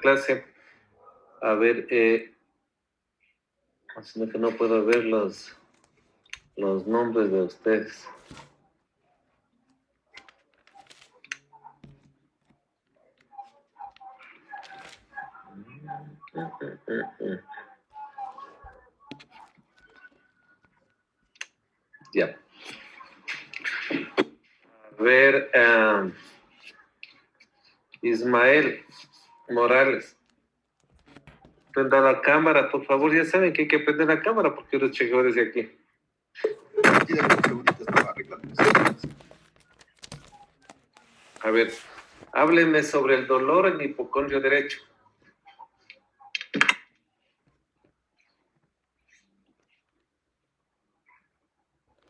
clase. A ver, sino que no puedo ver los nombres de ustedes. Ya. A ver, Ismael Morales. Prenda la cámara, por favor. Ya saben que hay que prender la cámara porque los chequeadores de aquí. A ver, háblenme sobre el dolor en hipocondrio derecho.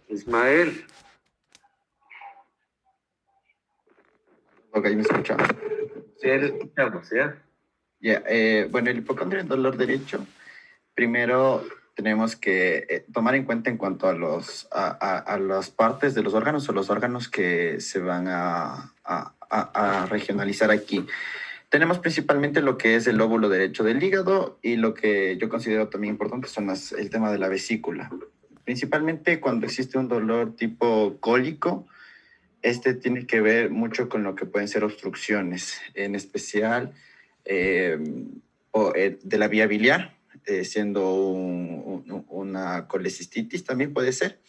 Ismael. Ok, me escucha. Sí, le escuchamos, ¿ya? Ya, bueno, el hipocondrio en dolor derecho, primero tenemos que tomar en cuenta en cuanto a las partes de los órganos o los órganos que se van a regionalizar aquí. Tenemos principalmente lo que es el lóbulo derecho del hígado y lo que yo considero también importante son el tema de la vesícula. Principalmente cuando existe un dolor tipo cólico, este tiene que ver mucho con lo que pueden ser obstrucciones, en especial de la vía biliar, siendo una colecistitis también puede ser.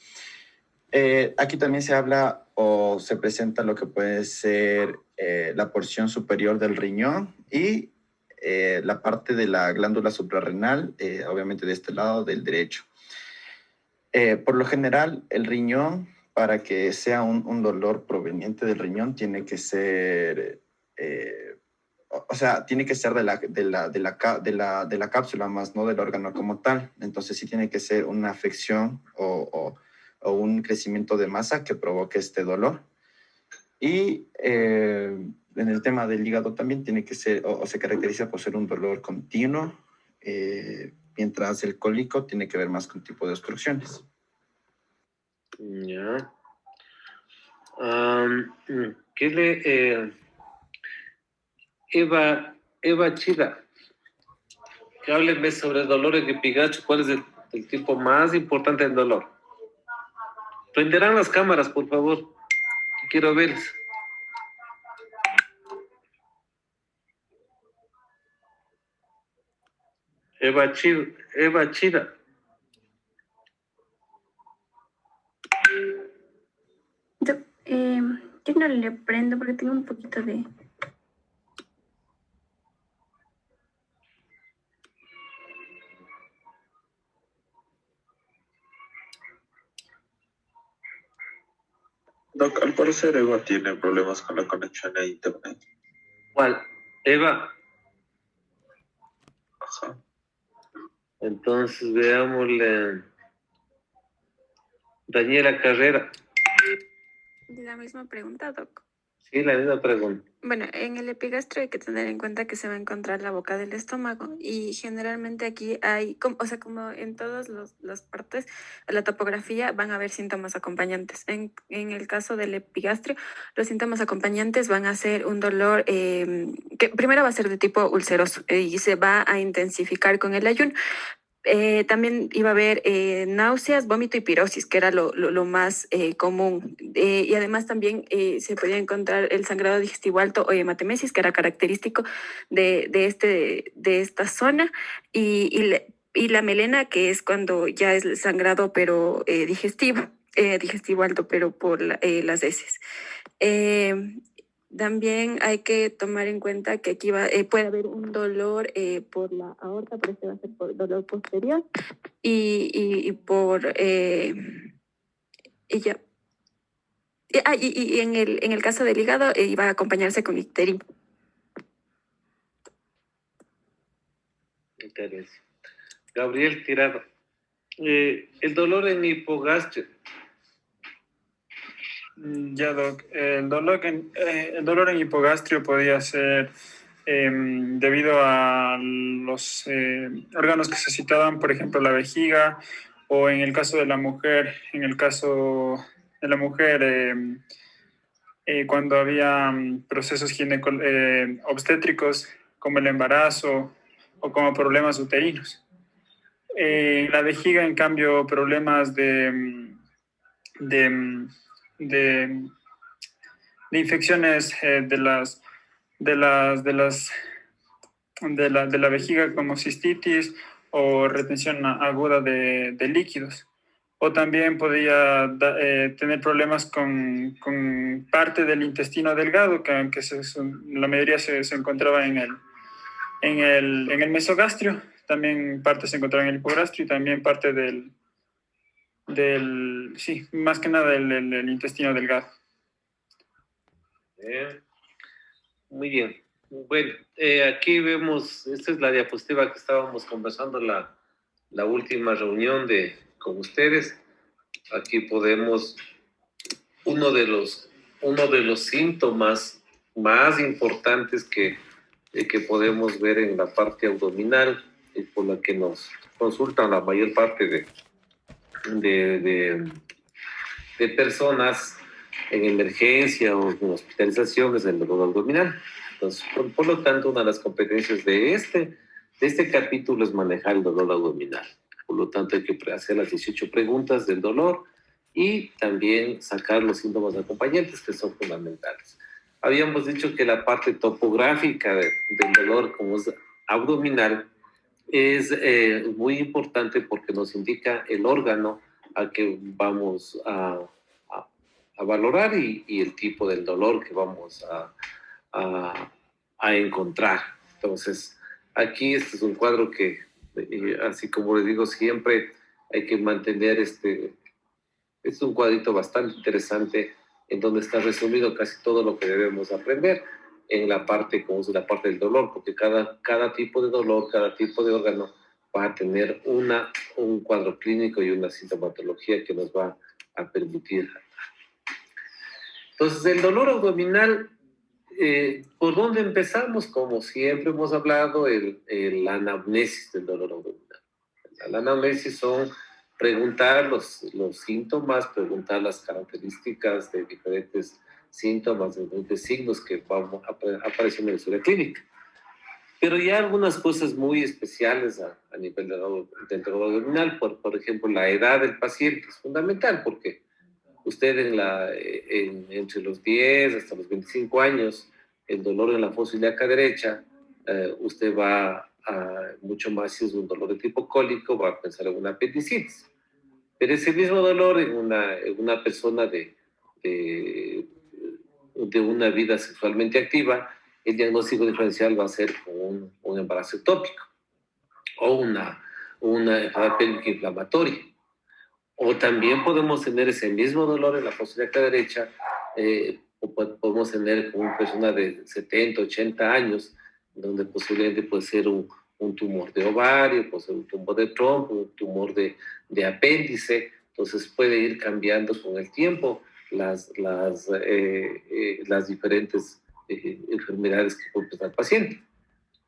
Aquí también se habla o se presenta lo que puede ser la porción superior del riñón y la parte de la glándula suprarrenal, obviamente de este lado del derecho. Por lo general, el riñón, para que sea un dolor proveniente del riñón, tiene que ser, o sea, tiene que ser de la cápsula, más no del órgano como tal. Entonces sí tiene que ser una afección o un crecimiento de masa que provoque este dolor. Y en el tema del hígado también tiene que ser, o se caracteriza por ser un dolor continuo, mientras el cólico tiene que ver más con tipo de obstrucciones. Ya. ¿Qué le... Eva Chida, que háblenme sobre el dolor en epigacho. ¿Cuál es el tipo más importante del dolor? Prenderán las cámaras, por favor, que quiero verles. Eva Chida. Yo no le prendo porque tengo un poquito de... Doc, al parecer Eva tiene problemas con la conexión a internet. ¿Cuál? Eva. Ajá. Entonces veámosle. Daniela Carrera. La misma pregunta, Doc. Sí, la misma pregunta. Bueno, en el epigastrio hay que tener en cuenta que se va a encontrar la boca del estómago y generalmente aquí hay, o sea, como en todas las partes, la topografía van a haber síntomas acompañantes. En el caso del epigastrio, los síntomas acompañantes van a ser un dolor que primero va a ser de tipo ulceroso y se va a intensificar con el ayuno. También iba a haber náuseas, vómito y pirosis, que era lo más común. Y además también se podía encontrar el sangrado digestivo alto o hematemesis, que era característico de esta zona. Y la melena, que es cuando ya es el sangrado, pero digestivo alto, pero por las heces. También hay que tomar en cuenta que aquí puede haber un dolor por la aorta, pero este va a ser por dolor posterior y por y ya. Y en el caso del hígado iba a acompañarse con icterín. Gabriel Tirado. El dolor en hipogastrio. Ya, Doc. El dolor en hipogastrio podía ser debido a los órganos que se citaban, por ejemplo, la vejiga, o en el caso de la mujer, cuando había procesos obstétricos, como el embarazo o como problemas uterinos. En la vejiga, en cambio, problemas de, de, de infecciones de la vejiga como cistitis o retención aguda de líquidos. O también podía tener problemas con parte del intestino delgado, que aunque la mayoría se encontraba en el mesogastrio, también parte se encontraba en el hipogastrio y también parte sí, más que nada el intestino delgado. Muy bien. Bueno, aquí vemos, esta es la diapositiva que estábamos conversando la última reunión con ustedes. Aquí podemos, uno de los síntomas más importantes que podemos ver en la parte abdominal y por la que nos consultan la mayor parte de personas en emergencia o en hospitalización es el dolor abdominal. Entonces, por lo tanto, una de las competencias de este capítulo es manejar el dolor abdominal. Por lo tanto, hay que hacer las 18 preguntas del dolor y también sacar los síntomas acompañantes que son fundamentales. Habíamos dicho que la parte topográfica del dolor como es abdominal es muy importante porque nos indica el órgano al que vamos a valorar y el tipo del dolor que vamos a encontrar. Entonces, aquí este es un cuadro que, así como les digo, siempre hay que mantener es un cuadrito bastante interesante en donde está resumido casi todo lo que debemos aprender en la parte, como es la parte del dolor, porque cada tipo de dolor, cada tipo de órgano va a tener un cuadro clínico y una sintomatología que nos va a permitir. Entonces, el dolor abdominal, ¿por dónde empezamos? Como siempre hemos hablado, la anamnesis del dolor abdominal. La anamnesis son preguntar los síntomas, preguntar las características de diferentes síntomas, de diferentes signos que vamos apareciendo en la historia clínica. Pero ya algunas cosas muy especiales a nivel del dolor abdominal, por ejemplo, la edad del paciente es fundamental porque usted entre los 10 hasta los 25 años, el dolor en la fosa ilíaca derecha, usted va mucho más si es un dolor de tipo cólico, va a pensar en una apendicitis. Pero ese mismo dolor en una persona de una vida sexualmente activa, el diagnóstico diferencial va a ser con un embarazo ectópico o una enfermedad pélvica inflamatoria. O también podemos tener ese mismo dolor en la fosa ilíaca derecha, o podemos tener con una persona de 70, 80 años, donde posiblemente puede ser un tumor de ovario, puede ser un tumor de trompo, un tumor de apéndice. Entonces puede ir cambiando con el tiempo las diferentes enfermedades que puede presentar el paciente.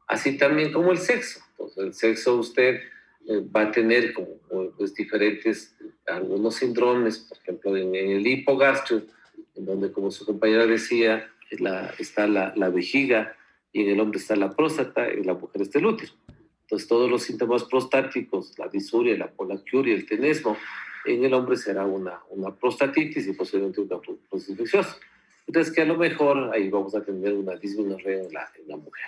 Así también como el sexo. Entonces, el sexo usted va a tener como diferentes, algunos síndromes, por ejemplo, en el hipogastrio, en donde, como su compañera decía, está la vejiga, y en el hombre está la próstata, y en la mujer está el útero. Entonces, todos los síntomas prostáticos, la disuria, la polaquiuria, el tenesmo, en el hombre será una prostatitis y posiblemente una proceso infecciosa. Entonces, que a lo mejor ahí vamos a tener una disminución en la mujer.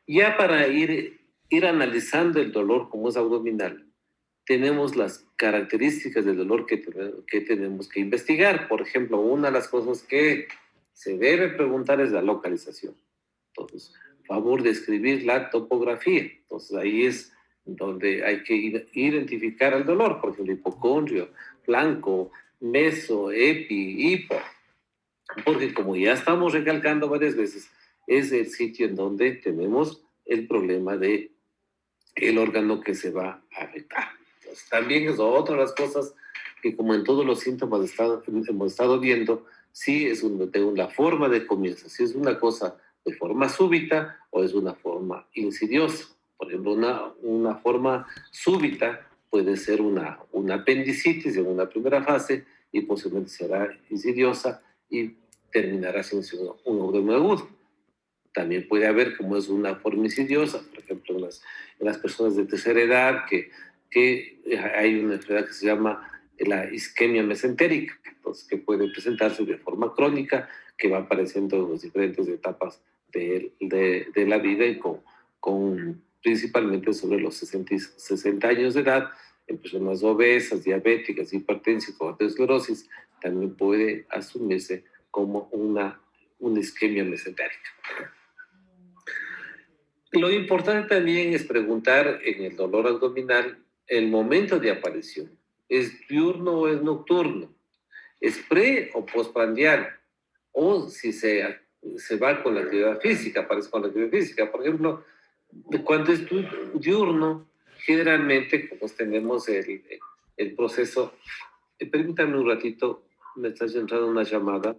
Ya para ir analizando el dolor como es abdominal, tenemos las características del dolor que tenemos que investigar. Por ejemplo, una de las cosas que se debe preguntar es la localización. Entonces, favor de escribir la topografía. Entonces, ahí es donde hay que identificar el dolor. Por ejemplo, hipocondrio, flanco, meso, epi, hipo. Porque como ya estamos recalcando varias veces, es el sitio en donde tenemos el problema de el órgano que se va a afectar. Entonces, también es otra de las cosas que, como en todos los síntomas hemos estado viendo, sí es la forma de comienzo, si es una cosa de forma súbita o es una forma insidiosa. Por ejemplo, una forma súbita puede ser una apendicitis en una primera fase y posiblemente será insidiosa y terminará siendo un abdomen agudo. También puede haber, como es una forma insidiosa, por ejemplo, en las personas de tercera edad, que hay una enfermedad que se llama la isquemia mesentérica, entonces, que puede presentarse de forma crónica, que va apareciendo en las diferentes etapas de la vida y principalmente sobre los 60 años de edad, en personas obesas, diabéticas, hipertensivas o aterosclerosis, también puede asumirse como una isquemia mesentérica. Lo importante también es preguntar en el dolor abdominal el momento de aparición. ¿Es diurno o es nocturno? ¿Es pre o postprandial? O si se va con la actividad física, aparece con la actividad física. Por ejemplo, cuando es diurno, generalmente, como tenemos el proceso, permítame un ratito, me está entrando una llamada.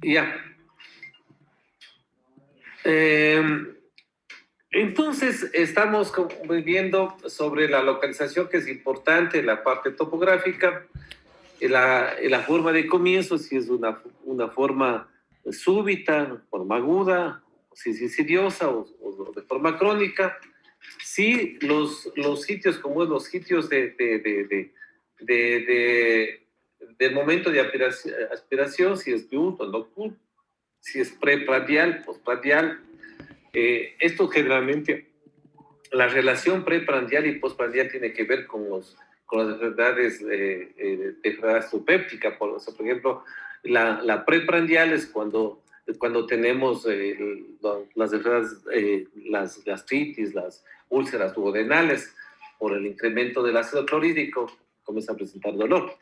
Ya. Entonces, estamos viendo sobre la localización, que es importante, la parte topográfica, la forma de comienzo, si es una forma súbita, forma aguda, si es insidiosa o de forma crónica. Sí, los sitios como los sitios del momento de aspiración, si es diurno o nocturno, si es preprandial, postprandial. Esto generalmente, la relación preprandial y postprandial tiene que ver con las enfermedades de enfermedad astropéptica. Por ejemplo, la preprandial es cuando tenemos las enfermedades, las gastritis, las úlceras duodenales, por el incremento del ácido clorhídrico, comienza a presentar dolor.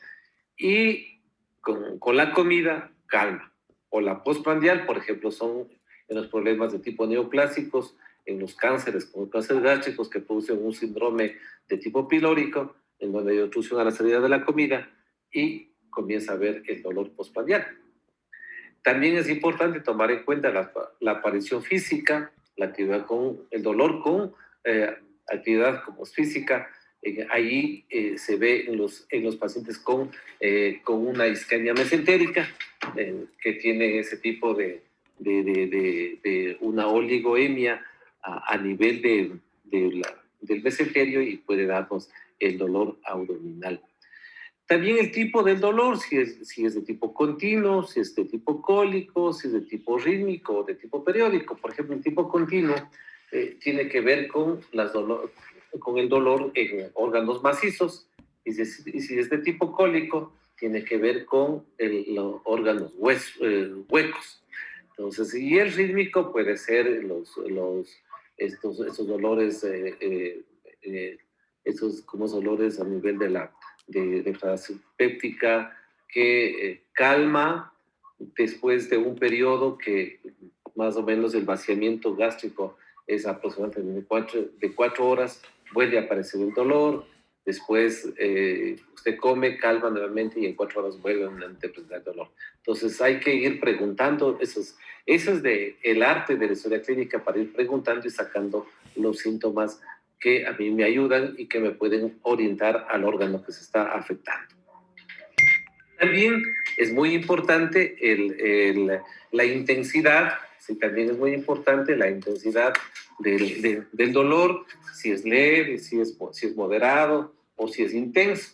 Y con la comida, calma. O la postprandial, por ejemplo, son en los problemas de tipo neoplásicos, en los cánceres, como cánceres gástricos, que producen un síndrome de tipo pilórico, en donde hay obstrucción a la salida de la comida y comienza a haber el dolor postprandial. También es importante tomar en cuenta la aparición física, la actividad con el dolor con actividad como física. Ahí se ve en los pacientes con una isquemia mesentérica, que tiene ese tipo de una oligoemia a nivel del mesenterio, y puede darnos el dolor abdominal. También el tipo del dolor, si es de tipo continuo, si es de tipo cólico, si es de tipo rítmico o de tipo periódico. Por ejemplo, el tipo continuo tiene que ver con el dolor en órganos macizos, y si es de tipo cólico, tiene que ver con los órganos huecos. Entonces, y el rítmico puede ser estos dolores, esos como dolores a nivel de enfermedad péptica, que calma después de un periodo que más o menos el vaciamiento gástrico es aproximadamente de 4 horas, vuelve a aparecer el dolor, después usted come, calma nuevamente y en 4 horas vuelve a presentar el dolor. Entonces hay que ir preguntando, eso es el arte de la historia clínica, para ir preguntando y sacando los síntomas que a mí me ayudan y que me pueden orientar al órgano que se está afectando. También es muy importante la intensidad, sí, también es muy importante la intensidad del dolor, si es leve, si es moderado o si es intenso.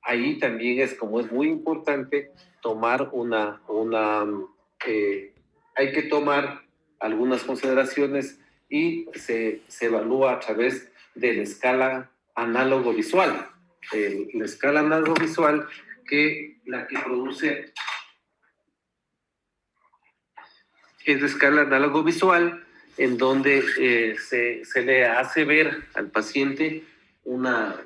Ahí también es muy importante tomar hay que tomar algunas consideraciones, y se evalúa a través de la escala análogo visual. La escala análogo visual, la que produce es la escala análogo visual, en donde se le hace ver al paciente una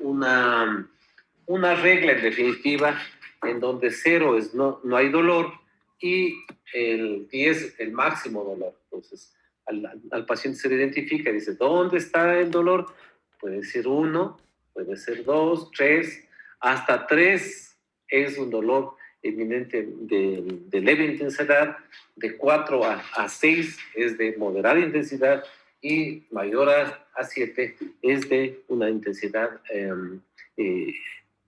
regla en definitiva, en donde 0 es no hay dolor y el 10 el máximo dolor. Entonces, al paciente se le identifica y dice, ¿dónde está el dolor? Puede ser 1, puede ser 2, 3, hasta 3 es un dolor eminente de leve intensidad, de 4 a 6 es de moderada intensidad, y mayor a 7 es de una intensidad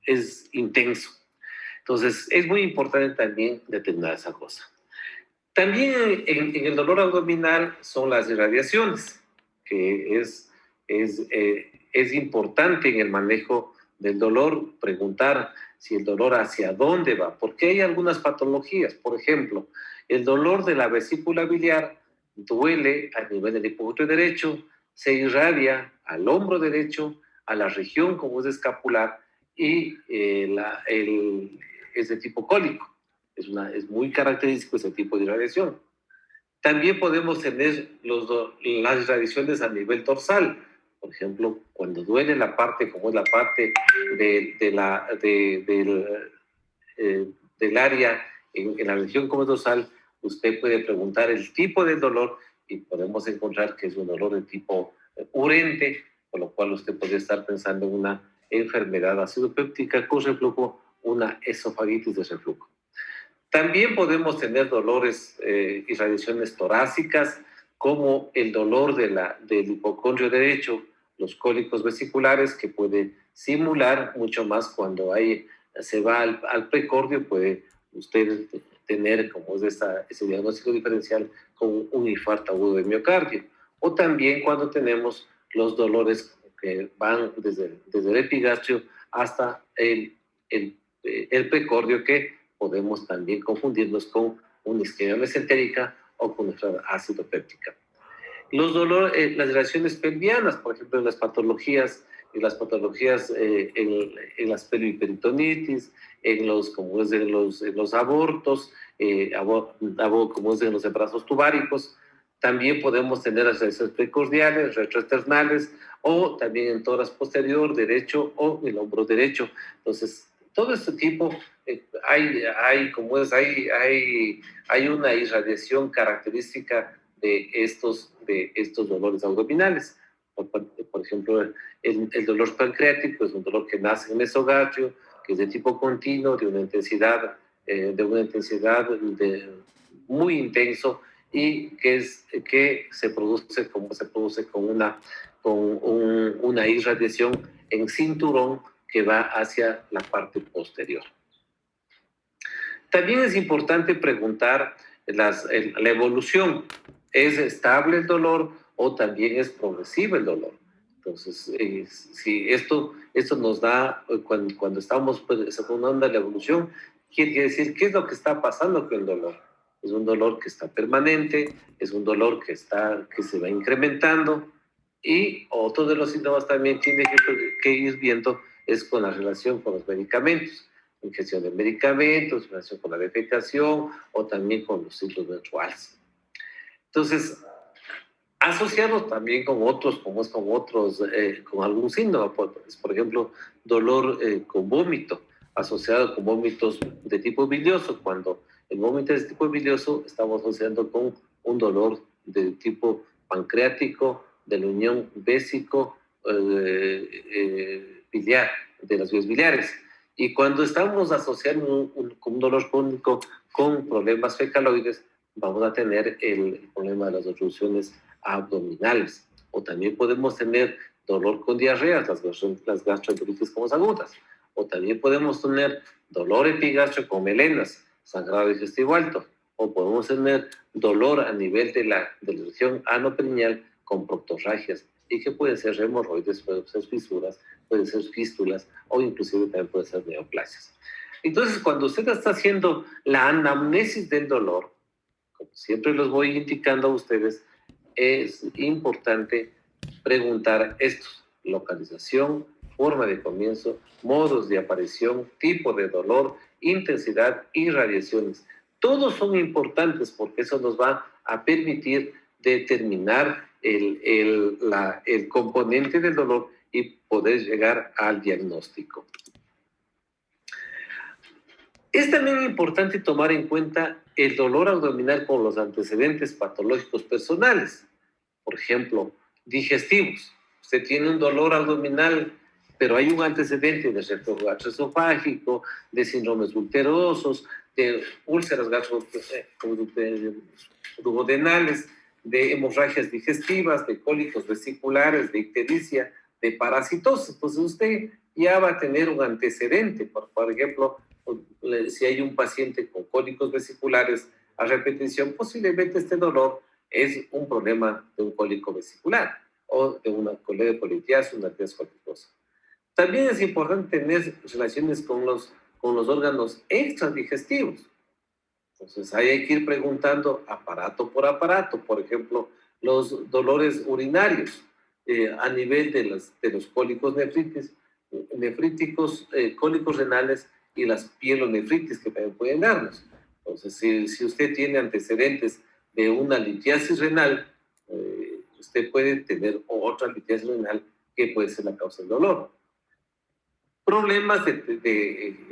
es intenso. Entonces, es muy importante también determinar esa cosa. También en el dolor abdominal son las irradiaciones, que es importante en el manejo del dolor preguntar si el dolor hacia dónde va, porque hay algunas patologías. Por ejemplo, el dolor de la vesícula biliar duele a nivel del hipogloso derecho, se irradia al hombro derecho, a la región como es escapular, y es de tipo cólico. Es muy característico ese tipo de irradiación. También podemos tener las irradiaciones a nivel dorsal. Por ejemplo, cuando duele la parte, como es la parte del área en la región como es dorsal, usted puede preguntar el tipo de dolor y podemos encontrar que es un dolor de tipo urente, por lo cual usted podría estar pensando en una enfermedad acidopéptica con reflujo, una esofagitis de reflujo. También podemos tener dolores y radiaciones torácicas, como el dolor del hipocondrio derecho, los cólicos vesiculares, que puede simular mucho más cuando se va al precordio, puede usted tener, como es ese diagnóstico diferencial, con un infarto agudo de miocardio. O también cuando tenemos los dolores que van desde el epigastrio hasta el precordio, que podemos también confundirnos con una isquemia mesentérica o con nuestra ácido péptica. Los dolores, las reacciones pelvianas, por ejemplo, en las patologías, en las pelviperitonitis, como es en los abortos, como es en los embarazos tubáricos. También podemos tener las reacciones precordiales, retroesternales, o también en tórax posterior derecho o en el hombro derecho. Entonces, todo este tipo, hay una irradiación característica de estos dolores abdominales. Por ejemplo, el dolor pancreático es un dolor que nace en el mesogastrio, que es de tipo continuo, de una intensidad muy intenso, y que se produce con una irradiación en cinturón que va hacia la parte posterior. También es importante preguntar la evolución. ¿Es estable el dolor o también es progresivo el dolor? Entonces, si esto nos da, cuando estamos según la evolución, quiere decir qué es lo que está pasando con el dolor. Es un dolor que está permanente, es un dolor que se va incrementando, y otro de los síntomas también tiene que ir viendo es con la relación con los medicamentos. Ingestión de medicamentos, en relación con la defecación o también con los ciclos menstruales. Entonces, asociados también con algún síntoma, por ejemplo, dolor con vómito, asociado con vómitos de tipo bilioso. Cuando el vómito es de tipo bilioso, estamos asociando con un dolor de tipo pancreático, de la unión vésico biliar, de las vías biliares. Y cuando estamos asociando un dolor crónico con problemas fecaloides, vamos a tener el problema de las obstrucciones abdominales. O también podemos tener dolor con diarreas, las gastroenteritis como agudas. O también podemos tener dolor epigastrio con melenas, sangrado digestivo alto. O podemos tener dolor a nivel de la región anoperineal con proctorragias, y que pueden ser hemorroides, pueden ser fisuras, pueden ser fístulas, o inclusive también pueden ser neoplasias. Entonces, cuando usted está haciendo la anamnesis del dolor, como siempre los voy indicando a ustedes, es importante preguntar estos: localización, forma de comienzo, modos de aparición, tipo de dolor, intensidad y radiaciones. Todos son importantes porque eso nos va a permitir determinar el componente del dolor y poder llegar al diagnóstico. Es también importante tomar en cuenta el dolor abdominal con los antecedentes patológicos personales. Por ejemplo, digestivos. Usted tiene un dolor abdominal, pero hay un antecedente de reflujo gastroesofágico, de síndromes ulcerosos, de úlceras duodenales, de hemorragias digestivas, de cólicos vesiculares, de ictericia, de parasitosis. Entonces usted ya va a tener un antecedente. Por ejemplo, si hay un paciente con cólicos vesiculares a repetición, posiblemente este dolor es un problema de un cólico vesicular o de una coledocolitiasis, una artritis colicosa. También es importante tener relaciones con los órganos extradigestivos. Entonces, ahí hay que ir preguntando aparato por aparato. Por ejemplo, los dolores urinarios a nivel de los cólicos nefríticos, cólicos renales y las pielonefritis que también pueden darnos. Entonces, si usted tiene antecedentes de una litiasis renal, usted puede tener otra litiasis renal que puede ser la causa del dolor. Problemas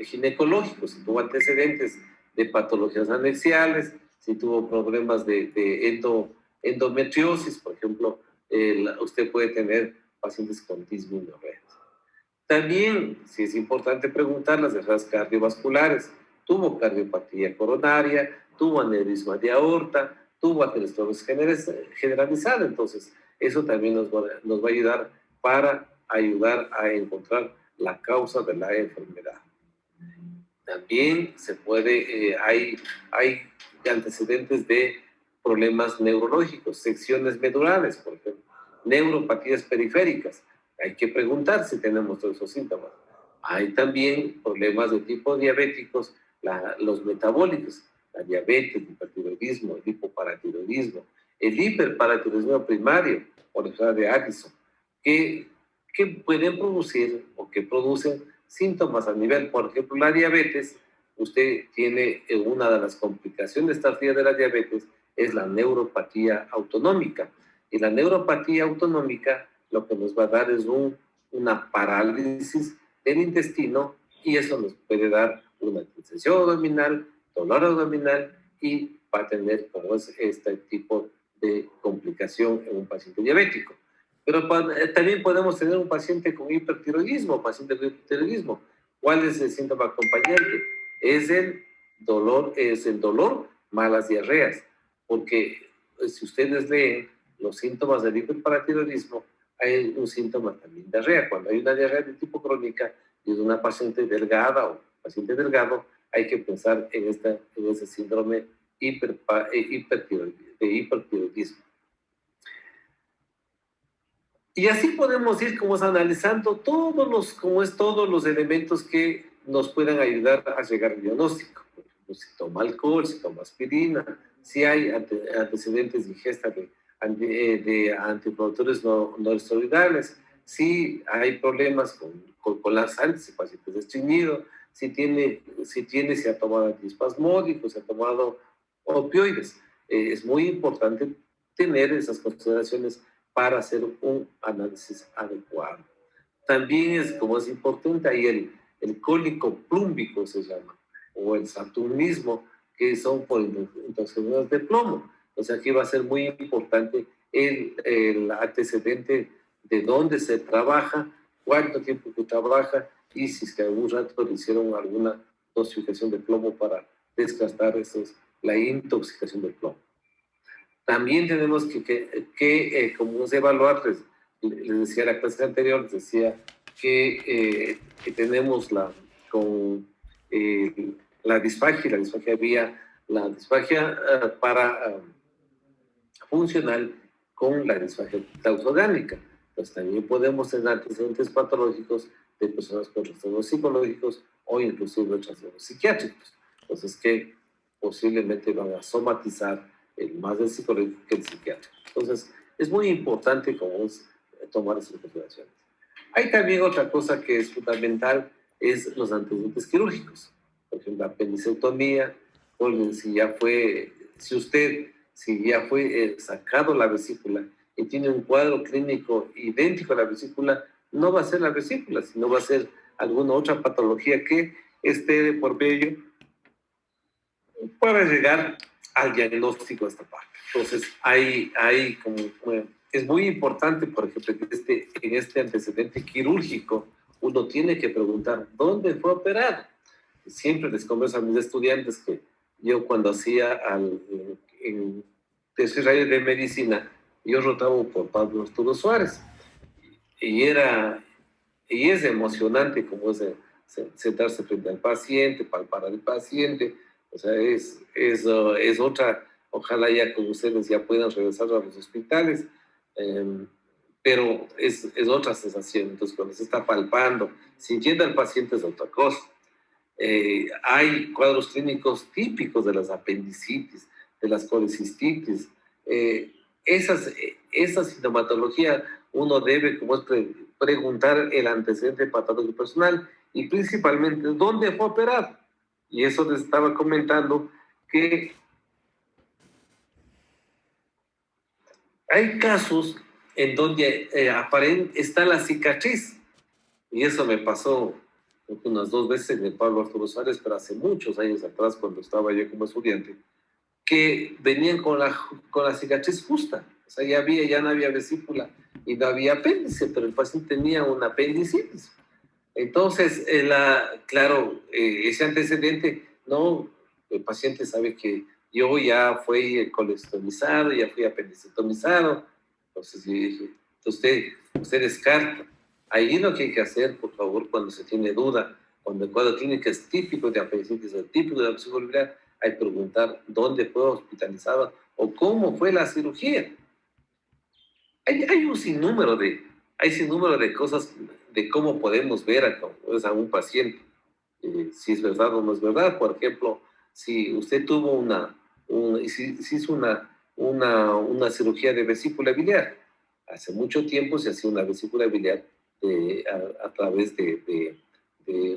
ginecológicos, si tuvo antecedentes de patologías anexiales, si tuvo problemas de endometriosis, por ejemplo, usted puede tener pacientes con disminureas. También, si es importante preguntar, las enfermedades cardiovasculares, tuvo cardiopatía coronaria, tuvo aneurisma de aorta, tuvo aterosclerosis generalizada. Entonces, eso también nos va a ayudar para ayudar a encontrar la causa de la enfermedad. También hay antecedentes de problemas neurológicos, secciones medulares, por ejemplo, neuropatías periféricas. Hay que preguntar si tenemos todos esos síntomas. Hay también problemas de tipo diabéticos, los metabólicos, la diabetes, el hipertiroidismo, el hipoparatiroidismo, el hiperparatiroidismo primario o la enfermedad de Addison, que pueden producir o que producen síntomas a nivel, por ejemplo, la diabetes. Usted tiene una de las complicaciones tardías de la diabetes, es la neuropatía autonómica. Y la neuropatía autonómica lo que nos va a dar es una parálisis del intestino, y eso nos puede dar una tensión abdominal, dolor abdominal, y va a tener como es este tipo de complicación en un paciente diabético. Pero también podemos tener un paciente con hipertiroidismo, ¿Cuál es el síntoma acompañante? Es el dolor, malas diarreas, porque si ustedes leen los síntomas del hiperparatiroidismo, hay un síntoma también de diarrea. Cuando hay una diarrea de tipo crónica y es una paciente delgada o paciente delgado, hay que pensar en ese síndrome de hipertiroidismo. Y así podemos ir como analizando todos los elementos que nos puedan ayudar a llegar al diagnóstico. Por ejemplo, si toma alcohol, si toma aspirina, si hay antecedentes de ingesta de antiinflamatorios no esteroidales, si hay problemas con las sangre, si el paciente es estreñido, si ha tomado antiespasmódicos, si ha tomado opioides. Es muy importante tener esas consideraciones para hacer un análisis adecuado. También es importante ahí el cólico plúmbico se llama, o el saturnismo, que son por intoxicaciones de plomo. O sea, aquí va a ser muy importante el antecedente de dónde se trabaja, cuánto tiempo que trabaja, y si es que algún rato le hicieron alguna dosificación de plomo para descartar la intoxicación del plomo. También tenemos que como es evaluar, les decía la clase anterior, les decía que tenemos la disfagia la disfagia funcional con la disfagia orgánica. Pues también podemos tener antecedentes patológicos de personas con trastornos psicológicos o inclusive trastornos psiquiátricos. Entonces, que posiblemente van a somatizar más del psicológico que el psiquiátrico. Entonces, es muy importante tomar esas consideraciones. Hay también otra cosa que es fundamental, es los antecedentes quirúrgicos. Por ejemplo, la apendicectomía, si ya fue sacado la vesícula y tiene un cuadro clínico idéntico a la vesícula, no va a ser la vesícula, sino va a ser alguna otra patología que esté de por medio para llegar al diagnóstico de esta parte. Entonces, es muy importante, por ejemplo, que en este antecedente quirúrgico uno tiene que preguntar, ¿dónde fue operado? Siempre les converso a mis estudiantes que yo cuando hacía en tercer año de medicina, yo rotaba por Pablo Arturo Suárez. Y es emocionante como es sentarse frente al paciente, palpar al paciente. O sea, es otra, ojalá ya con ustedes ya puedan regresar a los hospitales, pero es otra sensación. Entonces, cuando se está palpando, sintiendo al paciente es otra cosa. Hay cuadros clínicos típicos de las apendicitis, de las colecistitis. Esa sintomatología uno debe preguntar el antecedente patológico personal y principalmente dónde fue operado. Y eso les estaba comentando que hay casos en donde está la cicatriz. Y eso me pasó unas 2 veces en el Pablo Arturo Suárez, pero hace muchos años atrás, cuando estaba yo como estudiante, que venían con la cicatriz justa. O sea, ya no había vesícula y no había apéndice, pero el paciente tenía una apendicitis. Entonces, ese antecedente no, el paciente sabe que yo ya fui colesterolizado, ya fui apendicectomizado, entonces yo dije, usted descarta. Ahí lo que hay que hacer, por favor, cuando se tiene duda, cuando el cuadro clínico es típico de apendicitis o típico de apendicitis biliar, hay que preguntar dónde fue hospitalizado o cómo fue la cirugía. Hay hay sinnúmero de cosas de cómo podemos ver a un paciente, si es verdad o no es verdad. Por ejemplo, si usted tuvo si hizo una cirugía de vesícula biliar, hace mucho tiempo se hacía una vesícula biliar a través de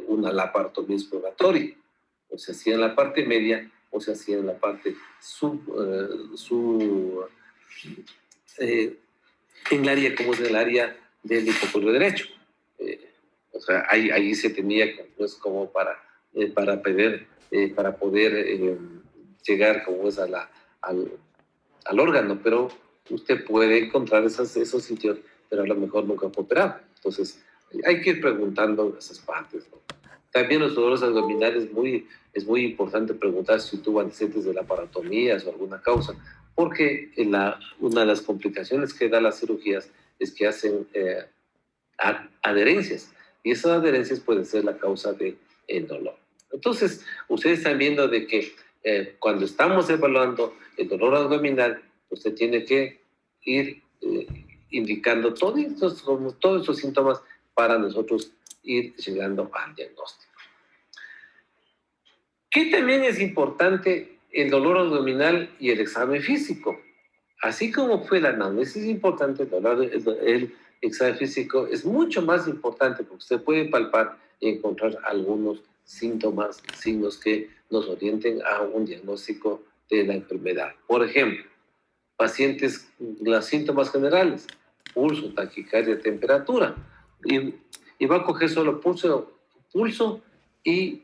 una laparotomía exploratoria, o se hacía en la parte media o se hacía en la parte eh, en el área, como es el área del hipocorio derecho. O sea, ahí se tenía pues, como para poder llegar como es al órgano, pero usted puede encontrar esos sitios, pero a lo mejor nunca fue operado. Entonces, hay que ir preguntando esas partes, ¿no? También los dolores abdominales, es muy importante preguntar si tuvo antecedentes de laparotomías o alguna causa, porque una de las complicaciones que da las cirugías es que hacen adherencias, y esas adherencias pueden ser la causa del dolor. Entonces, ustedes están viendo de que cuando estamos evaluando el dolor abdominal, usted tiene que ir indicando todos estos síntomas para nosotros ir llegando al diagnóstico. ¿Qué también es importante? El dolor abdominal y el examen físico. Así como fue la anamnesis importante, el examen físico es mucho más importante porque usted puede palpar y encontrar algunos síntomas, signos que nos orienten a un diagnóstico de la enfermedad. Por ejemplo, pacientes, los síntomas generales, pulso, taquicardia, temperatura, y va a coger solo pulso y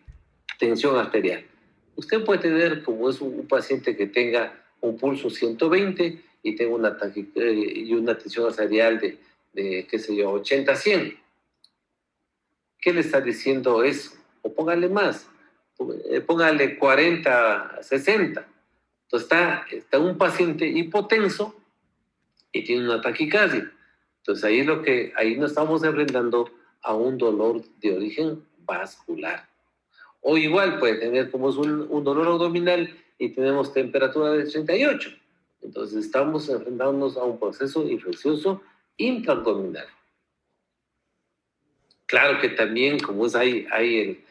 tensión arterial. Usted puede tener, como es un paciente que tenga un pulso 120 y tenga y una tensión arterial de qué sé yo, 80-100. ¿Qué le está diciendo eso? O póngale más, póngale 40-60. Entonces está un paciente hipotenso y tiene una taquicardia. Entonces ahí nos estamos enfrentando a un dolor de origen vascular. O igual puede tener como es un dolor abdominal y tenemos temperatura de 38. Entonces estamos enfrentándonos a un proceso infeccioso intraabdominal. Claro que también, como es, también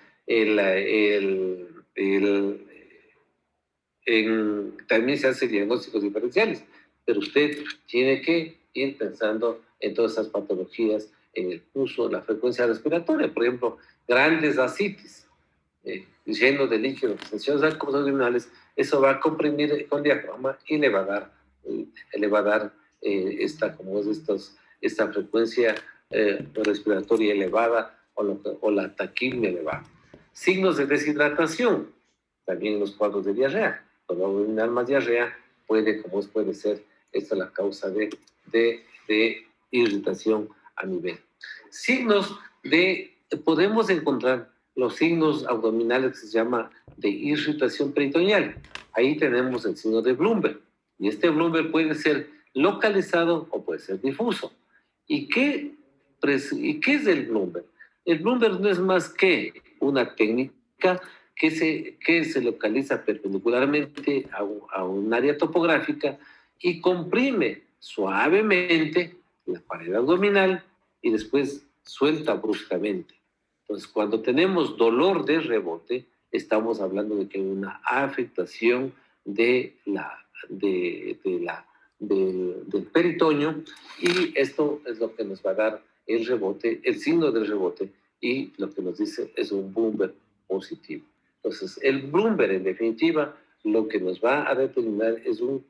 se hacen diagnósticos diferenciales, pero usted tiene que ir pensando en todas esas patologías, en el pulso, la frecuencia respiratoria, por ejemplo, grandes ascitis, lleno de líquido, tensiones abdominales, eso va a comprimir con diafragma y le va a dar esta frecuencia respiratoria elevada o la taquimia elevada. Signos de deshidratación, también los cuadros de diarrea. Dolor abdominal más diarrea puede ser esta la causa de irritación a nivel. Podemos encontrar los signos abdominales que se llama de irritación peritoneal. Ahí tenemos el signo de Bloomberg. Y este Bloomberg puede ser localizado o puede ser difuso. ¿Y qué es el Bloomberg? El Bloomberg no es más que una técnica que se localiza perpendicularmente a un área topográfica y comprime suavemente la pared abdominal y después suelta bruscamente. Entonces, cuando tenemos dolor de rebote, estamos hablando de que hay una afectación del peritoneo, y esto es lo que nos va a dar el rebote, el signo del rebote, y lo que nos dice es un Bloomberg positivo. Entonces, el Bloomberg, en definitiva, lo que nos va a determinar es o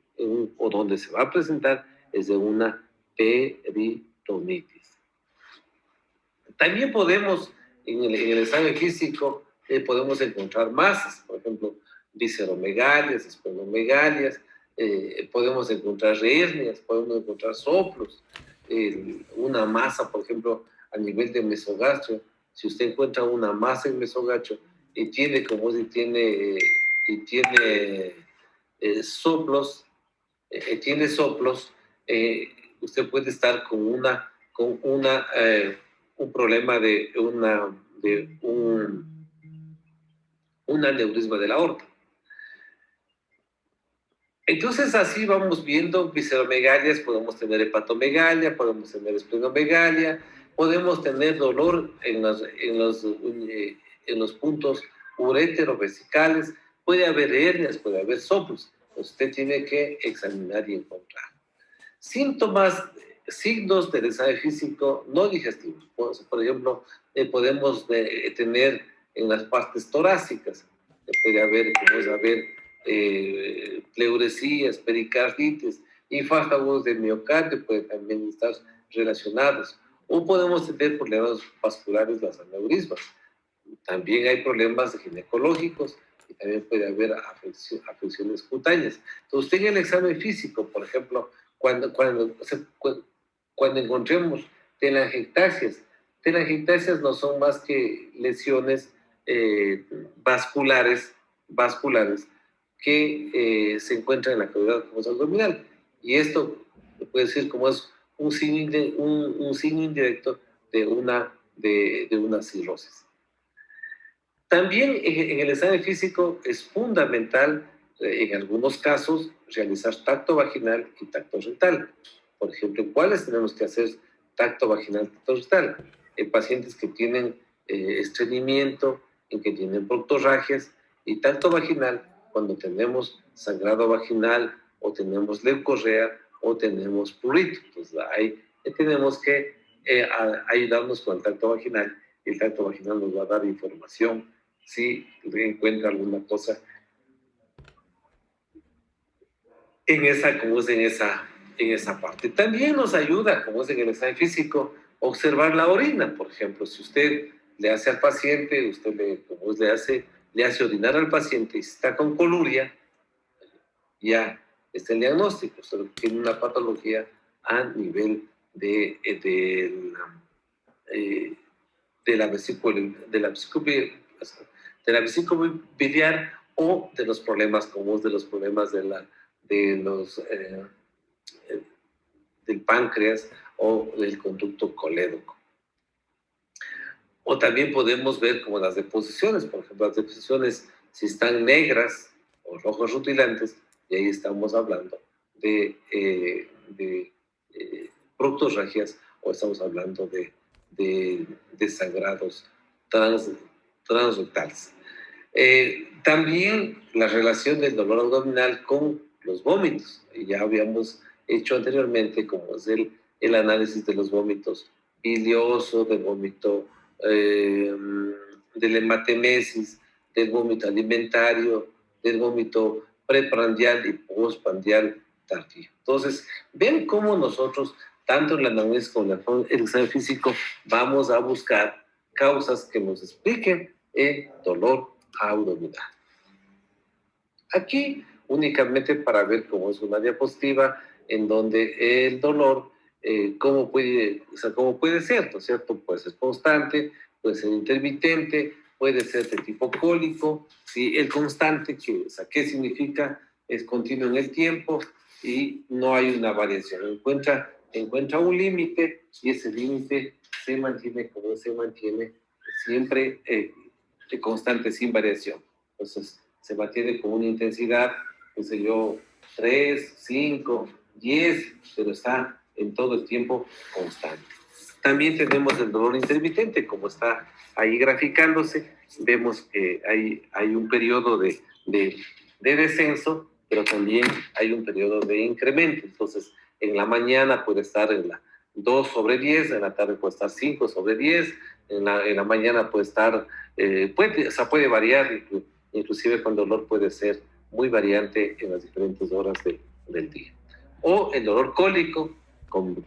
donde se va a presentar es de una peritonitis. También podemos, en el examen físico, podemos encontrar masas, por ejemplo, visceromegalias, esplenomegalías, podemos encontrar hernias, podemos encontrar soplos, una masa, por ejemplo, a nivel de mesogastrio. Si usted encuentra una masa en mesogastrio y tiene, soplos, usted puede estar un problema un aneurisma de la aorta. Entonces así vamos viendo visceromegalias, podemos tener hepatomegalia, podemos tener esplenomegalia, podemos tener dolor en los puntos ureterovesicales, puede haber hernias, puede haber soplos. Usted tiene que examinar y encontrar. Síntomas, signos del examen físico no digestivos. Por ejemplo, podemos tener en las partes torácicas, puede haber, pleuresías, pericarditis, infartos agudos de miocardio pueden también estar relacionados. O podemos tener problemas vasculares, las aneurismas. También hay problemas ginecológicos y también puede haber afecciones cutáneas. Entonces, usted en el examen físico, por ejemplo, cuando encontremos telangiectasias no son más que lesiones vasculares que se encuentran en la cavidad mucosa abdominal. Y esto puede ser como es un signo indirecto de una cirrosis. También en el examen físico es fundamental, en algunos casos, realizar tacto vaginal y tacto rectal. Por ejemplo, ¿cuáles tenemos que hacer tacto vaginal y tacto rectal? En pacientes que tienen estreñimiento, en que tienen proctorragias, y tacto vaginal cuando tenemos sangrado vaginal o tenemos leucorrea o tenemos prurito. Entonces ahí tenemos que ayudarnos con el tacto vaginal. El tacto vaginal nos va a dar información si encuentra alguna cosa en esa parte. También nos ayuda, como es en el examen físico, observar la orina. Por ejemplo, si usted le hace al paciente, le hace orinar al paciente y está con coluria, ya está el diagnóstico. Usted tiene una patología a nivel de la vesícula biliar o de los problemas comunes, del páncreas o del conducto colédoco. O también podemos ver como las deposiciones, por ejemplo, las deposiciones, si están negras o rojos rutilantes, y ahí estamos hablando de proctorragias o estamos hablando de sangrados transrectales. También la relación del dolor abdominal con los vómitos. Ya habíamos hecho anteriormente como es el análisis de los vómitos bilioso, del vómito de la hematemesis, del vómito alimentario, del vómito preprandial y postprandial tardío. Entonces, ven cómo nosotros, tanto en la anamnesis como en el examen físico, vamos a buscar causas que nos expliquen el dolor abdominal. Aquí únicamente para ver cómo es una diapositiva en donde el dolor, cómo puede ser, ¿no es cierto? Puede ser constante, puede ser intermitente, puede ser de tipo cólico, ¿sí? El constante, ¿qué significa? Es continuo en el tiempo y no hay una variación. Encuentra un límite y ese límite se mantiene como se mantiene siempre constante, sin variación. Entonces, se mantiene con una intensidad, 3, 5, 10, pero está en todo el tiempo constante. También tenemos el dolor intermitente, como está ahí graficándose. Vemos que hay un periodo de descenso, pero también hay un periodo de incremento. Entonces, en la mañana puede estar en la 2/10, en la tarde puede estar 5/10, en la mañana puede estar, puede variar, inclusive con dolor puede ser muy variante en las diferentes horas del día. O el dolor cólico, con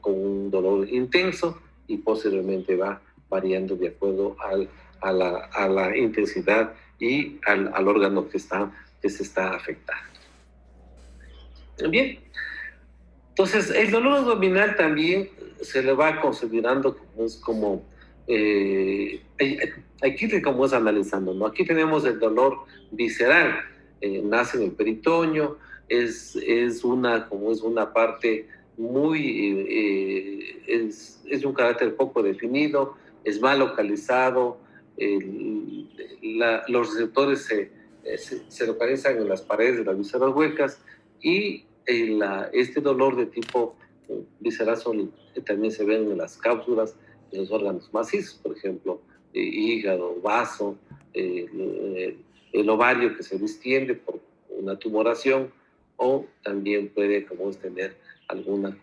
un dolor intenso y posteriormente va variando de acuerdo a la intensidad y al órgano que se está afectando. Bien, entonces el dolor abdominal también se le va considerando como Aquí como es analizando, ¿no? Aquí tenemos el dolor visceral, nace en el peritoneo, es una parte muy, es un carácter poco definido, es mal localizado, los receptores se localizan en las paredes de las vísceras huecas y este dolor de tipo visceral también se ve en las cápsulas de los órganos macizos, por ejemplo, hígado, vaso, el ovario que se distiende por una tumoración o también puede tener alguna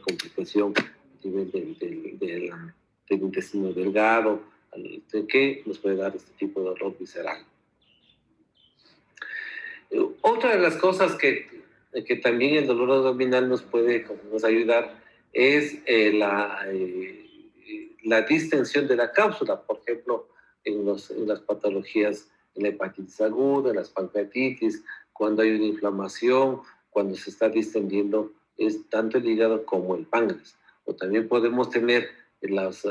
complicación a nivel del intestino delgado, que nos puede dar este tipo de dolor visceral. Otra de las cosas que también el dolor abdominal nos puede ayudar es la distensión de la cápsula, por ejemplo, en las patologías, en la hepatitis aguda, en las pancreatitis, cuando hay una inflamación, cuando se está distendiendo es tanto el hígado como el páncreas. O también podemos tener las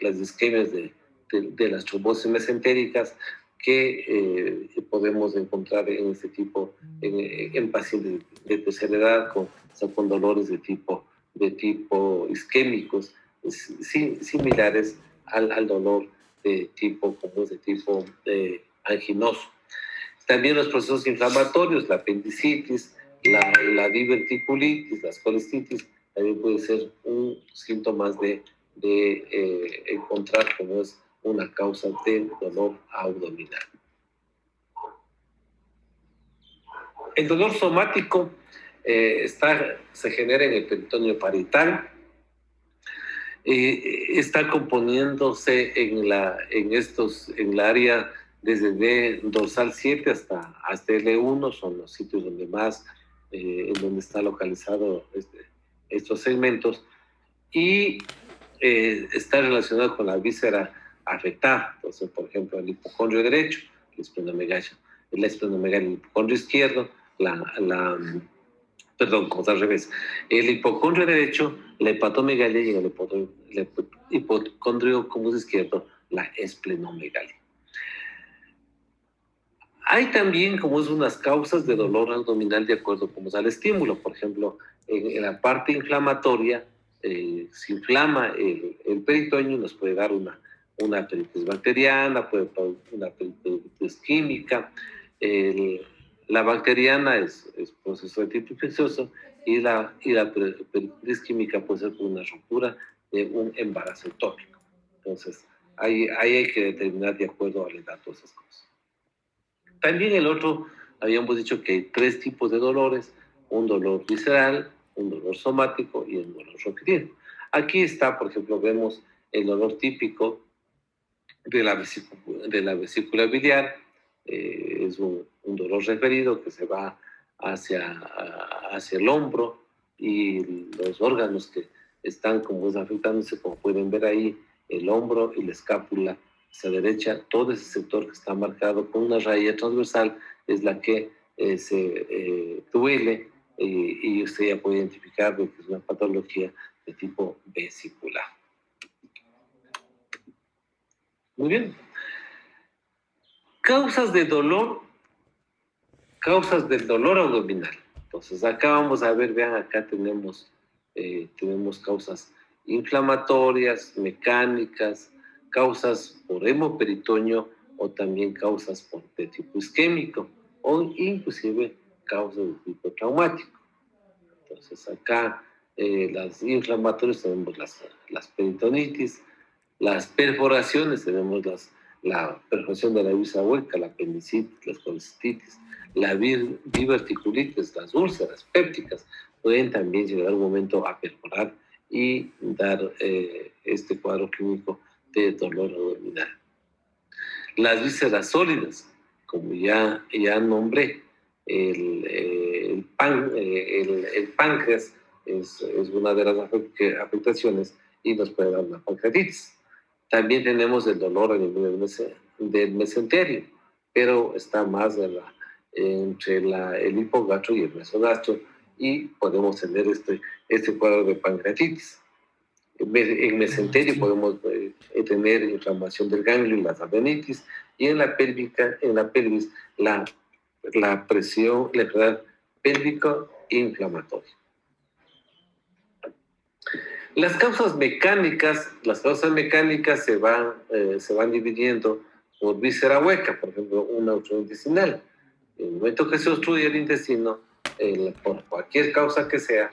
isquemias de las trombosis mesentéricas que podemos encontrar en este tipo, en pacientes de tercera edad con dolores de tipo isquémicos, similares al dolor de tipo anginoso. También los procesos inflamatorios, la apendicitis, la diverticulitis, las colestitis, también puede ser un síntoma de encontrar como es una causa de dolor abdominal. El dolor somático se genera en el peritoneo parietal, está componiéndose en la área desde dorsal 7 hasta L1, son los sitios donde más, en donde está localizado estos segmentos, y está relacionado con la víscera afectada. Entonces, por ejemplo, el hipocondrio derecho, el esplenomegalia, el hipocondrio izquierdo, como al revés, el hipocondrio derecho, la hepatomegalia, y el hipocondrio izquierdo, la esplenomegalia. Hay también unas causas de dolor abdominal de acuerdo al estímulo. Por ejemplo, en la parte inflamatoria, se inflama el peritoneo, nos puede dar una peritis bacteriana, puede dar una peritis química. La bacteriana es proceso de tipo infeccioso y la peritis química puede ser por una ruptura de un embarazo ectópico. Entonces, ahí hay que determinar de acuerdo a la edad todas esas cosas. También el otro, habíamos dicho que hay 3 tipos de dolores: un dolor visceral, un dolor somático y un dolor roquetiano. Aquí está, por ejemplo, vemos el dolor típico de la vesícula biliar, es un dolor referido que se va hacia el hombro, y los órganos que están afectándose, como pueden ver ahí, el hombro y la escápula hacia la derecha, todo ese sector que está marcado con una raya transversal es la que se duele, y usted ya puede identificar que es una patología de tipo vesicular. Muy bien. Causas del dolor abdominal. Entonces, acá vamos a ver, vean, acá tenemos causas inflamatorias, mecánicas, causas por hemoperitoneo, o también causas de tipo isquémico, o inclusive causas de tipo traumático. Entonces, acá las inflamatorias tenemos las peritonitis, las perforaciones, tenemos la perforación de la víscera hueca, la apendicitis, las colestitis, la diverticulitis, las úlceras pépticas, pueden también llegar a un momento a perforar y dar este cuadro clínico de dolor abdominal. Las vísceras sólidas, como ya nombré, el páncreas es una de las afectaciones y nos puede dar una pancreatitis. También tenemos el dolor a nivel del mesenterio, pero está más entre el hipogastro y el mesogastro, y podemos tener este cuadro de pancreatitis. En mesenterio podemos tener inflamación del ganglio y las adenitis, y en la pelvis, la presión, la enfermedad pélvico inflamatoria. Las causas mecánicas se van dividiendo por víscera hueca, por ejemplo, una obstrucción intestinal. En el momento que se obstruye el intestino, por cualquier causa que sea,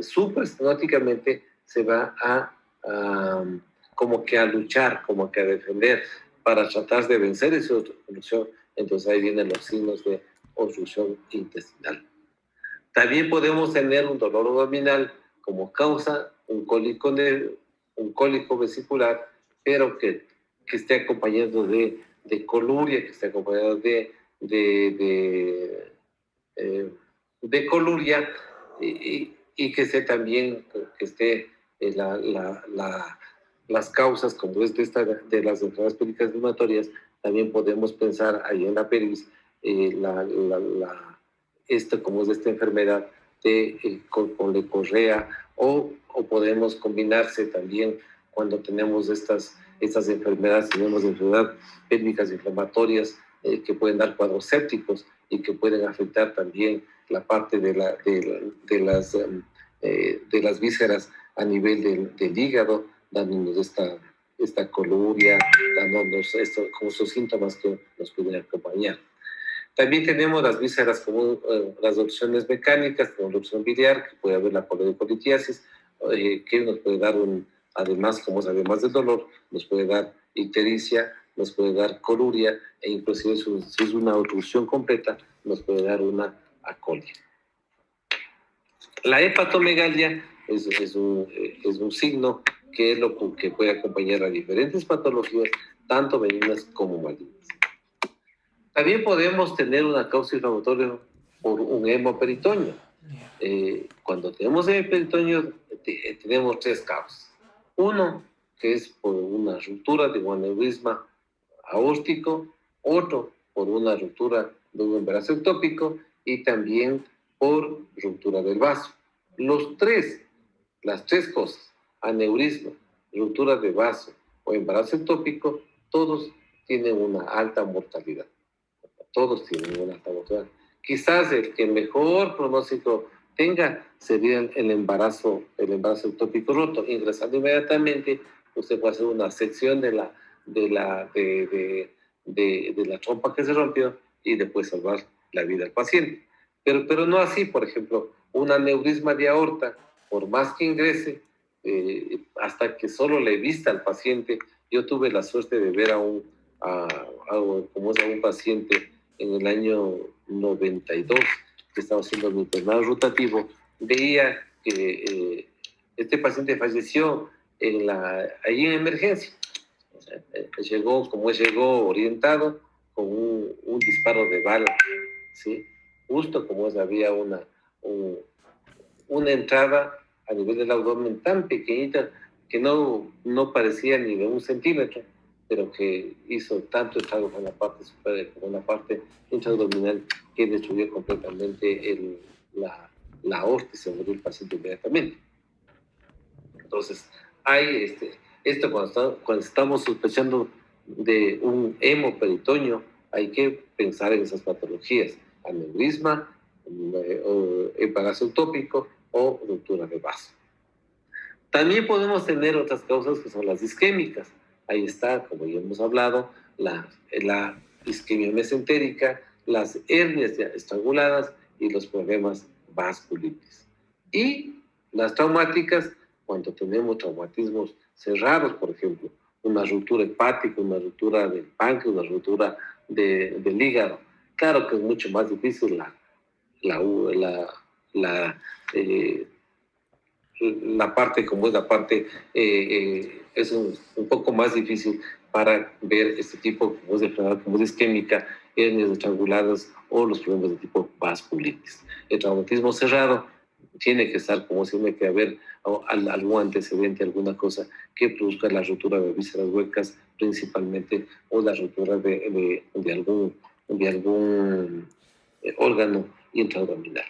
supraestenóticamente se va como que a luchar, como que a defender para tratar de vencer esa obstrucción. Entonces ahí vienen los signos de obstrucción intestinal. También podemos tener un dolor abdominal como causa, un cólico vesicular, pero que esté acompañado de coluria, que esté acompañado de coluria, y que esté también, que esté las causas como es de las enfermedades pélvicas inflamatorias. También podemos pensar ahí en la pelvis, como es esta enfermedad con leucorrea, o podemos combinarse también cuando tenemos estas enfermedades, tenemos enfermedades pélvicas inflamatorias que pueden dar cuadros sépticos y que pueden afectar también la parte de las vísceras a nivel del hígado, dándonos esta coluria, dándonos como esos síntomas que nos pueden acompañar. También tenemos las vísceras como las opciones mecánicas, como la opción biliar, que puede haber la colorecolitiasis, que nos puede dar además del dolor, nos puede dar ictericia, nos puede dar coluria, e inclusive si es una obstrucción completa, nos puede dar una acolia. La hepatomegalia es un signo que es lo que puede acompañar a diferentes patologías, tanto benignas como malignas. También podemos tener una causa inflamatoria por un hemoperitoneo. Cuando tenemos hemoperitoneo, tenemos tres causas. Uno, que es por una ruptura de un aneurisma aórtico, otro por una ruptura de un embarazo ectópico y también por ruptura del vaso. Las tres cosas, aneurisma, ruptura de vaso o embarazo ectópico, todos tienen una alta mortalidad. Todos tienen una alta mortalidad. Quizás el que mejor pronóstico tenga sería el embarazo ectópico roto. Ingresando inmediatamente, usted puede hacer una sección de la trompa que se rompió y después salvar la vida al paciente. Pero no así, por ejemplo, un aneurisma de aorta, por más que ingrese, hasta que solo le vista al paciente. Yo tuve la suerte de ver a un paciente en el año 92, que estaba haciendo mi internado rotativo. Veía que este paciente falleció allí en emergencia. O sea, llegó orientado con un disparo de bala, ¿sí? Justo como había una entrada a nivel del abdomen tan pequeñita que no parecía ni de 1 centímetro, pero que hizo tanto estrago con la parte superior como la parte intraabdominal que destruyó completamente la aorta y se murió el paciente inmediatamente. Entonces, hay cuando estamos sospechando de un hemoperitoneo, hay que pensar en esas patologías: aneurisma, embarazo ectópico o ruptura de vaso. También podemos tener otras causas que son las isquémicas. Ahí está, como ya hemos hablado, la isquemia mesentérica, las hernias estranguladas y los problemas vasculitis. Y las traumáticas, cuando tenemos traumatismos cerrados, por ejemplo, una ruptura hepática, una ruptura del páncreas, una ruptura del hígado. Claro que es mucho más difícil la parte como es la parte, es un poco más difícil para ver este tipo como es de enfermedad, como es isquémica, hernias estranguladas o los problemas de tipo vasculitis. El traumatismo cerrado tiene que estar, como tiene que haber algún antecedente, alguna cosa que produzca la ruptura de vísceras huecas principalmente, o la ruptura de algún órgano intraabdominal.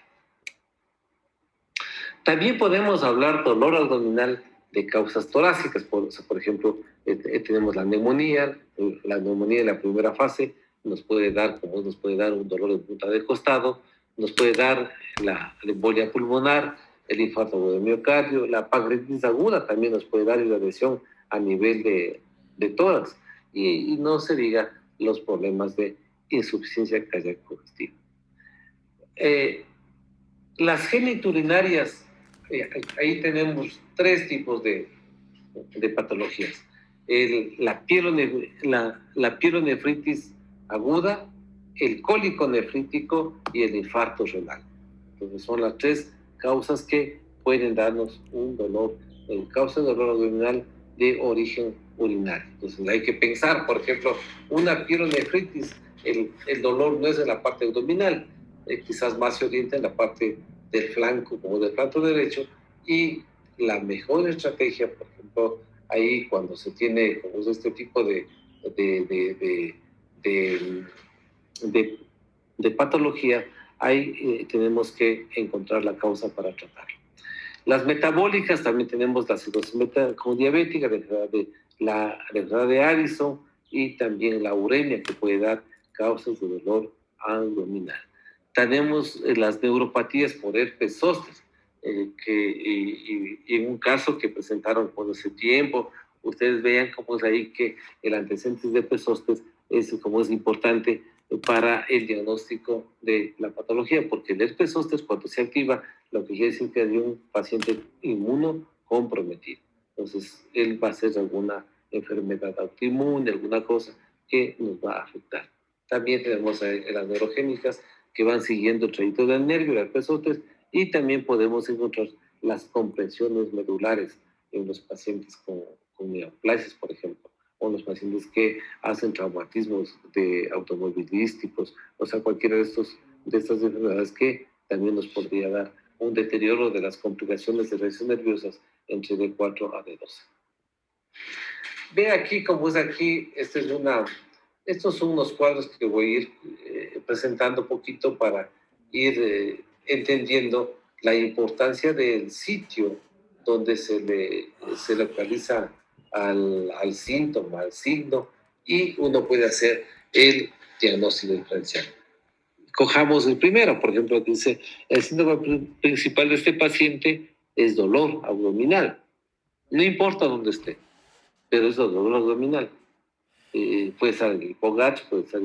También podemos hablar dolor abdominal de causas torácicas. O sea, por ejemplo, tenemos la neumonía en la primera fase nos puede dar un dolor de punta de costado, nos puede dar la embolia pulmonar, el infarto de miocardio, la pancreatitis aguda también nos puede dar la lesión a nivel de tórax, y no se diga los problemas de insuficiencia cardíaca congestiva. Las geniturinarias, ahí tenemos 3 tipos de patologías. La pielonefritis aguda, el cólico nefrítico y el infarto renal. Entonces son las 3 causas que pueden darnos un dolor, causa de dolor abdominal de origen urinario. Entonces hay que pensar, por ejemplo, una pielonefritis, el dolor no es en la parte abdominal, quizás más se orienta en la parte del flanco, como del flanco derecho, y la mejor estrategia, por ejemplo, ahí cuando se tiene como este tipo de patología, ahí tenemos que encontrar la causa para tratarlo. Las metabólicas, también tenemos la cirrosis como diabética, la enfermedad de Addison y también la uremia, que puede dar causas de dolor abdominal. Tenemos las neuropatías por herpes zóster, y en un caso que presentaron por ese tiempo, ustedes vean cómo es ahí que el antecedente de herpes zóster es importante para el diagnóstico de la patología, porque el herpes zóster, cuando se activa, lo que quiere decir que hay un paciente inmunocomprometido. Entonces, él va a ser alguna enfermedad autoinmune, alguna cosa que nos va a afectar. También tenemos las neurogénicas que van siguiendo el trayecto del nervio, el herpes zóster, y también podemos encontrar las compresiones medulares en los pacientes con neoplasias, por ejemplo, o los pacientes que hacen traumatismos automovilísticos, o sea, cualquiera de estas enfermedades que también nos podría dar un deterioro de las complicaciones de reacciones nerviosas entre D4 a D12. Ve aquí cómo es aquí, estos son unos cuadros que voy a ir presentando un poquito para ir entendiendo la importancia del sitio donde se localiza al síntoma, al signo, y uno puede hacer el diagnóstico diferencial. Cojamos el primero, por ejemplo, dice, el síntoma principal de este paciente es dolor abdominal. No importa dónde esté, pero es dolor abdominal. Puede ser el hipogacho, puede ser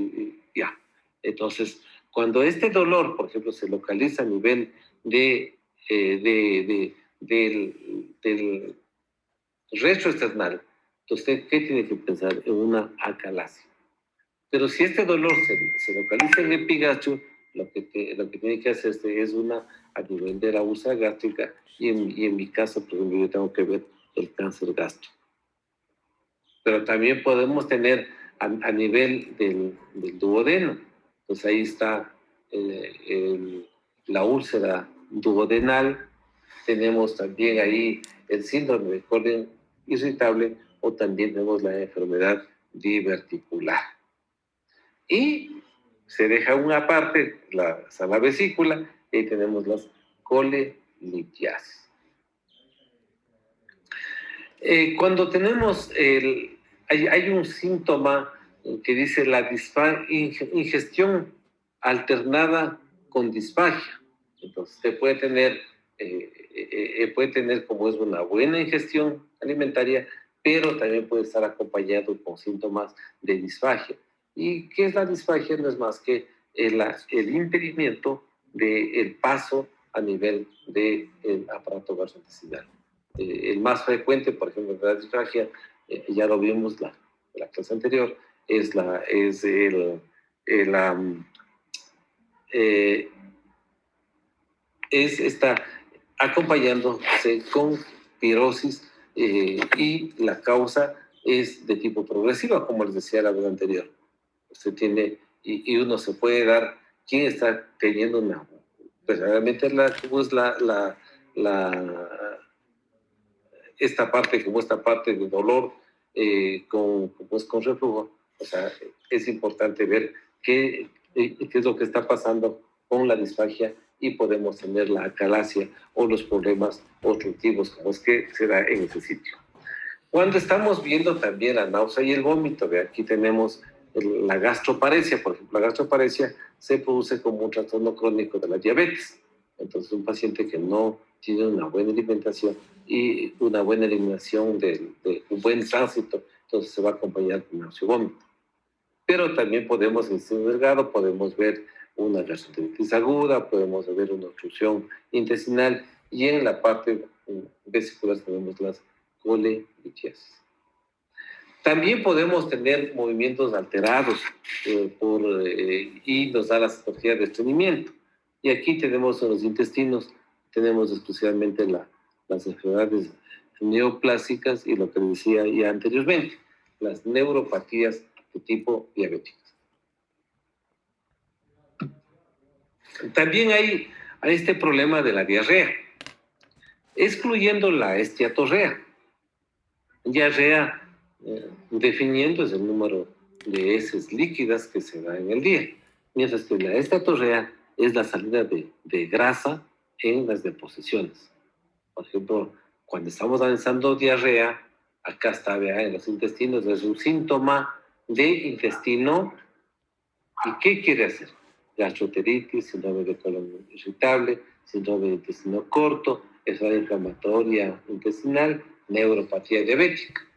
ya. Entonces, cuando este dolor, por ejemplo, se localiza a nivel del retroesternal, entonces, ¿qué tiene que pensar? En una acalasia. Pero si este dolor se localiza en el epigacho, lo que tiene que hacerse es a nivel de la úlcera gástrica, y en mi caso, por ejemplo, yo tengo que ver el cáncer gástrico. Pero también podemos tener a nivel del duodeno. Pues ahí está la úlcera duodenal. Tenemos también ahí el síndrome de colon irritable, o también tenemos la enfermedad diverticular. Y se deja una parte, la vesícula, y tenemos las colelitiasis. Cuando tenemos hay un síntoma que dice la ingestión alternada con disfagia. Entonces, se puede tener como es una buena ingestión alimentaria, pero también puede estar acompañado con síntomas de disfagia. ¿Y qué es la disfagia? No es más que el impedimento del paso a nivel del aparato gastrointestinal. El más frecuente, por ejemplo, de la disfagia, ya lo vimos la clase anterior, está acompañándose con pirosis, y la causa es de tipo progresiva, como les decía la vez anterior. Usted tiene, y uno se puede dar, quién está teniendo verdaderamente esta parte de dolor con reflujo. O sea, es importante ver qué es lo que está pasando con la disfagia y podemos tener la acalasia o los problemas obstructivos como es que se da en ese sitio. Cuando estamos viendo también la náusea y el vómito, ve, aquí tenemos la gastroparesia, por ejemplo. La gastroparesia se produce como un trastorno crónico de la diabetes. Entonces, un paciente que no tiene una buena alimentación y una buena eliminación de un buen tránsito, entonces se va a acompañar con náusea y vómito. Pero también podemos, en el intestino delgado, podemos ver una gastroenteritis aguda, podemos ver una obstrucción intestinal y en la parte vesicular tenemos las colelitiasis. También podemos tener movimientos alterados y nos da la patología de estreñimiento. Y aquí tenemos en los intestinos, tenemos exclusivamente las enfermedades neoplásicas y lo que decía ya anteriormente, las neuropatías de tipo diabético. También hay este problema de la diarrea, excluyendo la estiatorrea. Diarrea, definiendo es el número de heces líquidas que se da en el día, mientras que la estiatorrea es la salida de grasa en las deposiciones. Por ejemplo, cuando estamos analizando diarrea, acá está, vea, en los intestinos, es un síntoma de intestino. ¿Y qué quiere hacer? Gastroenteritis, síndrome de colon irritable, síndrome de intestino corto, enfermedad inflamatoria intestinal, neuropatía diabética.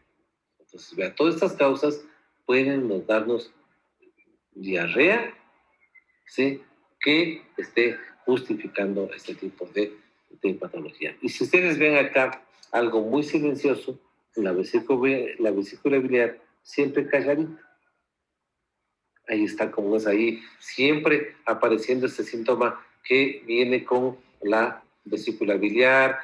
Entonces, vea, todas estas causas pueden darnos diarrea, ¿sí?, que esté justificando este tipo de patología. Y si ustedes ven acá algo muy silencioso, la vesícula biliar siempre calladita. Ahí está, como es ahí, siempre apareciendo este síntoma que viene con la vesícula biliar,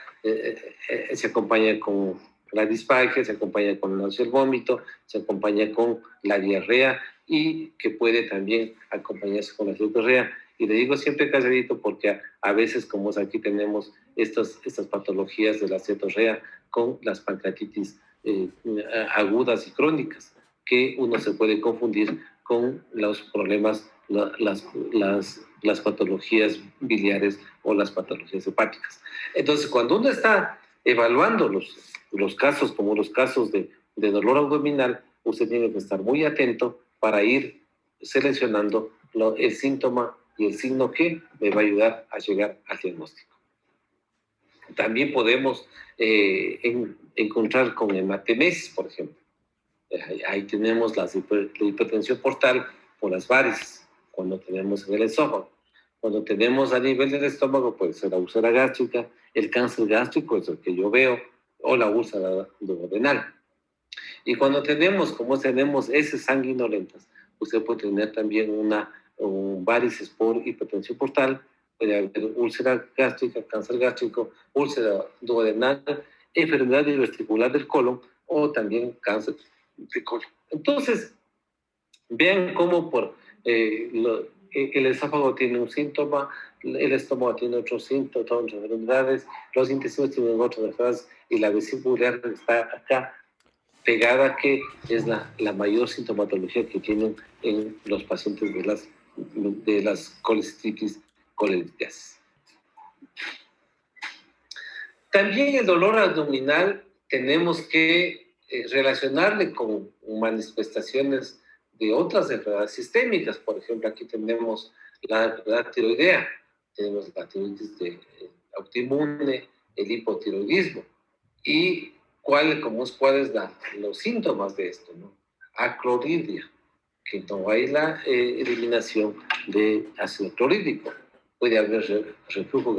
se acompaña con la disfagia, se acompaña con la náusea y el vómito, se acompaña con la diarrea y que puede también acompañarse con la diarrea. Y le digo siempre calladito porque a veces, como es aquí, tenemos estas patologías de la diarrea con las pancreatitis agudas y crónicas, que uno se puede confundir con los problemas, las patologías biliares o las patologías hepáticas. Entonces, cuando uno está evaluando los casos, como los casos de dolor abdominal, usted tiene que estar muy atento para ir seleccionando el síntoma y el signo que me va a ayudar a llegar al diagnóstico. También podemos encontrar con hematemesis, por ejemplo. Ahí tenemos la hipertensión portal por las varices, cuando tenemos en el esófago. Cuando tenemos a nivel del estómago, puede ser la úlcera gástrica, el cáncer gástrico, es el que yo veo, o la úlcera duodenal. Y cuando tenemos heces sanguinolentas, usted puede tener también varices por hipertensión portal, puede haber úlcera gástrica, cáncer gástrico, úlcera duodenal, enfermedad vestibular del colon o también cáncer de colon. Entonces, vean cómo el esófago tiene un síntoma, el estómago tiene otro síntoma, otras enfermedades, los intestinos tienen otras enfermedades y la vesícula está acá pegada, que es la mayor sintomatología que tienen en los pacientes de las colecistitis colelitiasis. También el dolor abdominal tenemos que relacionarle con manifestaciones de otras enfermedades sistémicas. Por ejemplo, aquí tenemos la enfermedad tiroidea, tenemos la tiroides autoinmune, el hipotiroidismo. ¿Y cuáles los síntomas de esto, ¿no? Aclorridia, que no hay la eliminación de ácido clorhídrico. Puede haber reflujo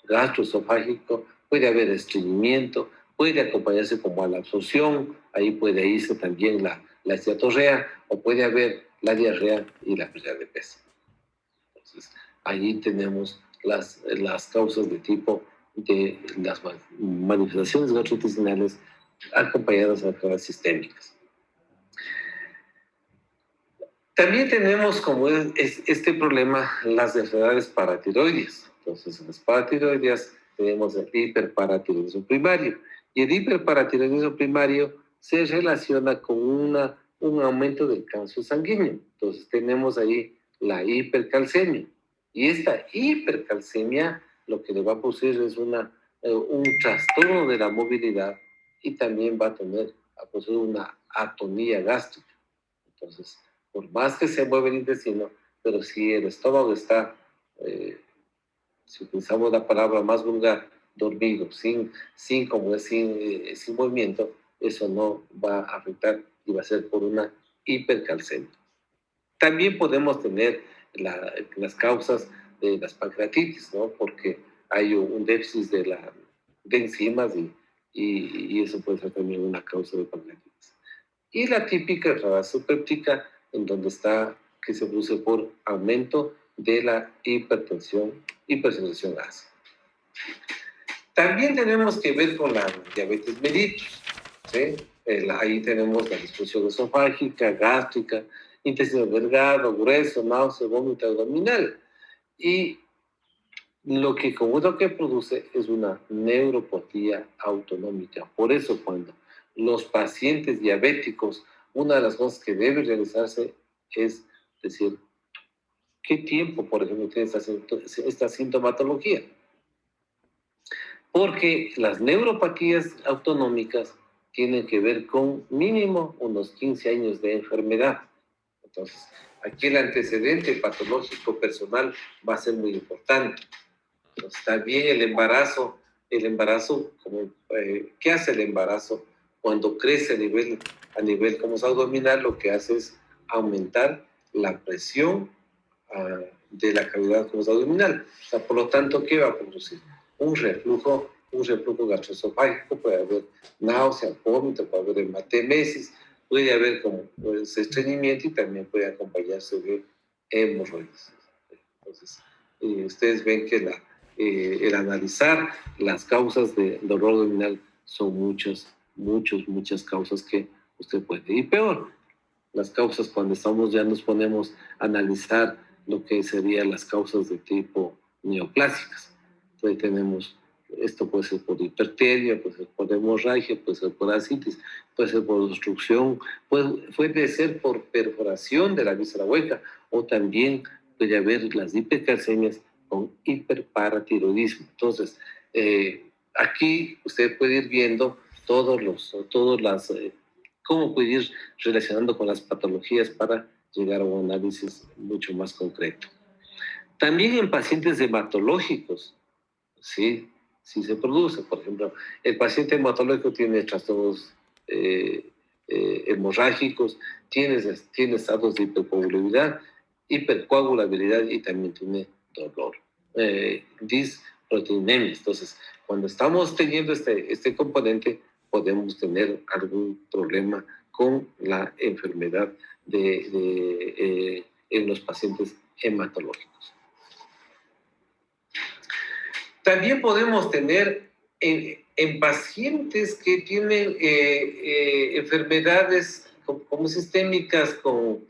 gastroesofágico, puede haber estreñimiento, puede acompañarse con mala absorción, ahí puede irse también la estiatorrea, o puede haber la diarrea y la pérdida de peso. Entonces, allí tenemos las causas de tipo de las manifestaciones gastrointestinales acompañadas de enfermedades sistémicas. También tenemos, como este problema, las enfermedades paratiroideas. Entonces, en las paratiroideas tenemos el hiperparatiroidismo primario. Y el hiperparatiroidismo primario se relaciona con un aumento del calcio sanguíneo. Entonces, tenemos ahí la hipercalcemia. Y esta hipercalcemia lo que le va a producir es un trastorno de la movilidad y también va a producir una atonía gástrica. Entonces, por más que se mueve el intestino, pero si el estómago está, si utilizamos la palabra más vulgar, dormido, sin movimiento, eso no va a afectar y va a ser por una hipercalcemia. También podemos tener las causas de las pancreatitis, ¿no? Porque hay un déficit de enzimas y eso puede ser también una causa de pancreatitis. Y la típica enfermedad péptica, en donde que se produce por aumento de la hipersensación ácida. También tenemos que ver con la diabetes mellitus, ¿sí? Ahí tenemos la disfunción esofágica, gástrica, intestino delgado, grueso, náusea, vómito abdominal. Y lo que produce es una neuropatía autonómica. Por eso cuando los pacientes diabéticos, una de las cosas que debe realizarse es decir, ¿qué tiempo, por ejemplo, tiene esta sintomatología? Porque las neuropatías autonómicas tienen que ver con mínimo unos 15 años de enfermedad. Entonces, aquí el antecedente patológico personal va a ser muy importante. Entonces, también el embarazo, ¿qué hace el embarazo? Cuando crece a nivel como es abdominal, lo que hace es aumentar la presión de la cavidad como es abdominal. O sea, por lo tanto, ¿qué va a producir? Un reflujo gastroesofágico, puede haber náusea, vómito, puede haber hematemesis, puede haber como estreñimiento y también puede acompañarse de hemorroides. Entonces, ustedes ven que el analizar las causas de dolor abdominal son muchas causas que usted puede. Y peor, las causas cuando ya nos ponemos a analizar lo que serían las causas de tipo neoplásicas. Entonces esto puede ser por hipertermia, puede ser por hemorragia, puede ser por ascitis, puede ser por obstrucción, puede ser por perforación de la víscera hueca, o también puede haber las hipercalcemias con hiperparatiroidismo. Entonces, aquí usted puede ir viendo cómo puede ir relacionando con las patologías para llegar a un análisis mucho más concreto. También en pacientes hematológicos, sí se produce. Por ejemplo, el paciente hematológico tiene trastornos hemorrágicos, tiene estados de hipercoagulabilidad y también tiene dolor. Disproteinemia. Entonces, cuando estamos teniendo este componente, podemos tener algún problema con la enfermedad en los pacientes hematológicos. También podemos tener en pacientes que tienen enfermedades como sistémicas, como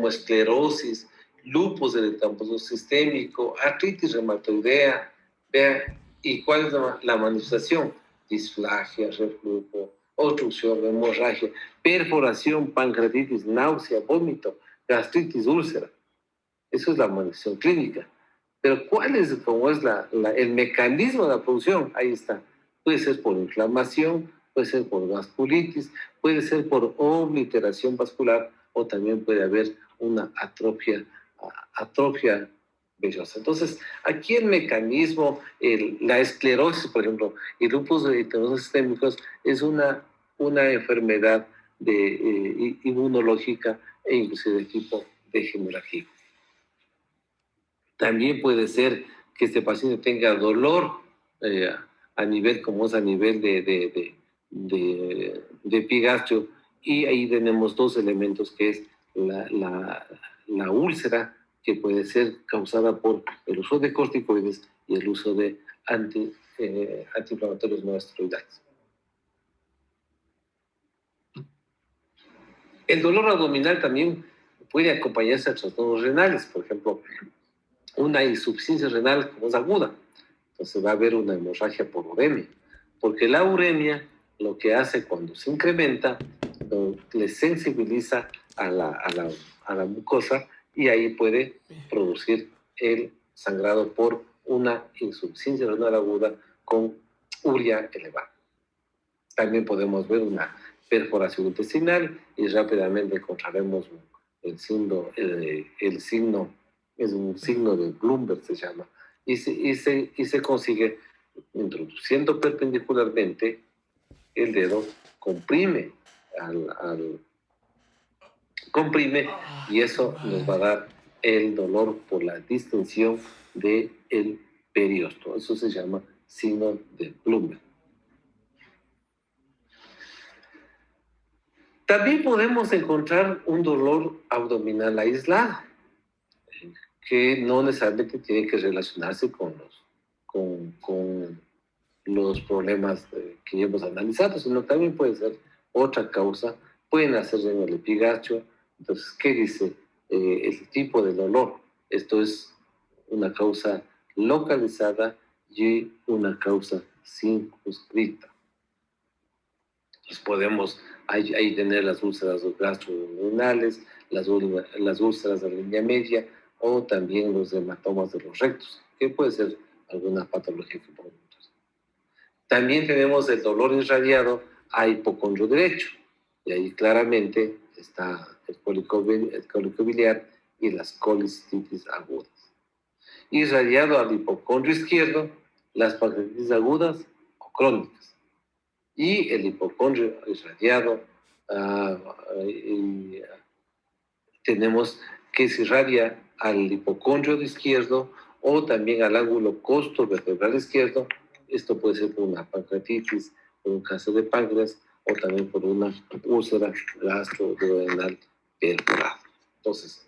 esclerosis, lupus eritematoso sistémico, artritis reumatoidea. Vean, ¿y cuál es la manifestación? Disfagia, reflujo, obstrucción, hemorragia, perforación, pancreatitis, náusea, vómito, gastritis, úlcera. Eso es la manifestación clínica. Pero ¿cuál es el mecanismo de la producción? Ahí está. Puede ser por inflamación, puede ser por vasculitis, puede ser por obliteración vascular o también puede haber una atrofia vellosa. Entonces, aquí el mecanismo, la esclerosis, por ejemplo, y lupus eritematoso sistémicos es una enfermedad inmunológica e inclusive de tipo degenerativo. También puede ser que este paciente tenga dolor a nivel de epigastrio, y ahí tenemos dos elementos, que es la úlcera, que puede ser causada por el uso de corticoides y el uso de antiinflamatorios no esteroidales. El dolor abdominal también puede acompañarse de trastornos renales, por ejemplo, una insuficiencia renal como es aguda. Entonces va a haber una hemorragia por uremia, porque la uremia lo que hace cuando se incrementa, le sensibiliza a la mucosa y ahí puede producir sangrado por una insuficiencia renal aguda con urea elevada. También podemos ver una perforación intestinal y rápidamente encontraremos el signo, es un signo de Bloomberg se llama, y se consigue introduciendo perpendicularmente el dedo, comprime y eso nos va a dar el dolor por la distensión del periosto. Eso se llama signo de Bloomberg. También podemos encontrar un dolor abdominal aislado, que no necesariamente tiene que relacionarse con los problemas que hemos analizado, sino también puede ser otra causa, pueden hacer en el epigastrio. Entonces, ¿qué dice el tipo de dolor? Esto es una causa localizada y una causa circunscrita. Entonces podemos ahí tener las úlceras gastroduodenales, las úlceras de la línea media o también los hematomas de los rectos, que puede ser alguna patología fibrosa. También tenemos el dolor irradiado a hipocondrio derecho, y ahí claramente está el cólico biliar y las colicistitis agudas. Irradiado al hipocondrio izquierdo, las pancreatitis agudas o crónicas. Y el hipocondrio irradiado, tenemos que se irradia al hipocondrio izquierdo o también al ángulo costo-vertebral izquierdo. Esto puede ser por una pancreatitis, por un cáncer de páncreas o también por una úlcera gastroduodenal perforada. Entonces,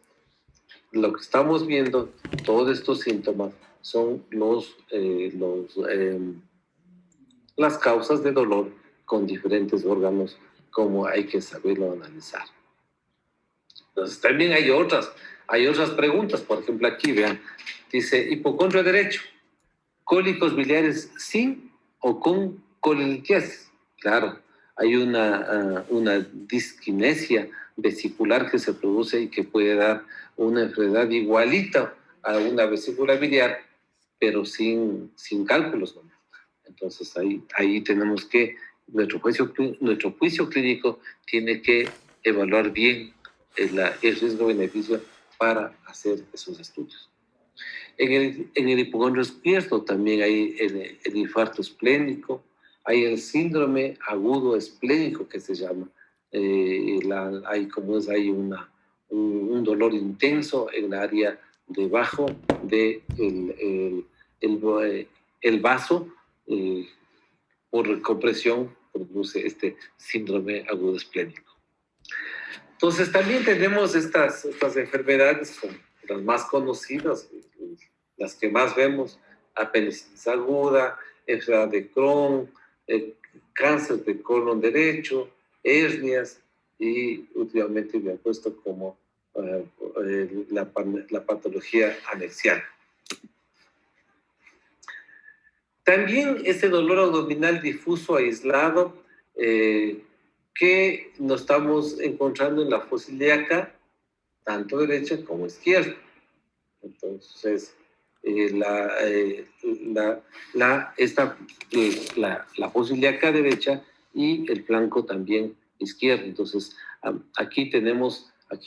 lo que estamos viendo, todos estos síntomas son las causas de dolor con diferentes órganos, como hay que saberlo analizar. Entonces, también hay otras preguntas. Por ejemplo, aquí, vean, dice, hipocondrio derecho, cólicos biliares sin o con colelitiasis. Claro, hay una disquinesia vesicular que se produce y que puede dar una enfermedad igualita a una vesícula biliar, pero sin cálculos. Entonces ahí tenemos que, nuestro juicio clínico tiene que evaluar bien el riesgo-beneficio para hacer esos estudios. En el hipocondrio izquierdo también hay el infarto esplénico, hay el síndrome agudo esplénico que se llama. Hay un dolor intenso en el área debajo del el vaso, por compresión produce este síndrome agudo esplénico. Entonces también tenemos estas enfermedades como las más conocidas, las que más vemos: apendicitis aguda, enfermedad de Crohn, cáncer de colon derecho, hernias y últimamente me han puesto como la patología anexial. También este dolor abdominal difuso aislado que nos estamos encontrando en la fosa ilíaca, tanto derecha como izquierda. Entonces, la fosa ilíaca derecha y el flanco también izquierdo. Entonces, aquí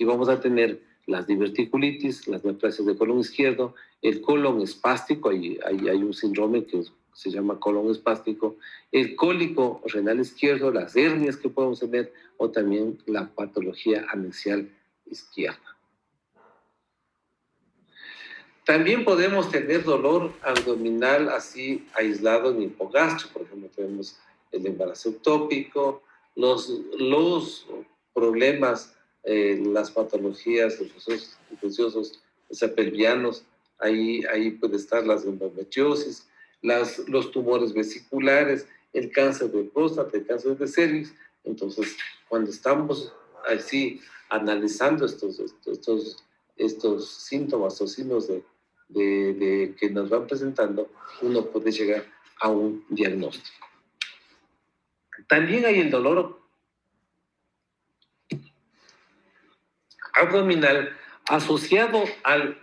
vamos a tener las diverticulitis, las neoplasias de colon izquierdo, el colon espástico, hay un síndrome que se llama colon espástico, el cólico renal izquierdo, las hernias que podemos tener, o también la patología anexial izquierda. También podemos tener dolor abdominal así aislado en hipogastrio. Por ejemplo, tenemos el embarazo ectópico, los problemas, las patologías, los procesos infecciosos pelvianos, ahí puede estar las endometriosis, los tumores vesiculares, el cáncer de próstata, el cáncer de cervix. Entonces, cuando estamos así analizando estos síntomas o signos de que nos van presentando, uno puede llegar a un diagnóstico. También hay el dolor abdominal asociado al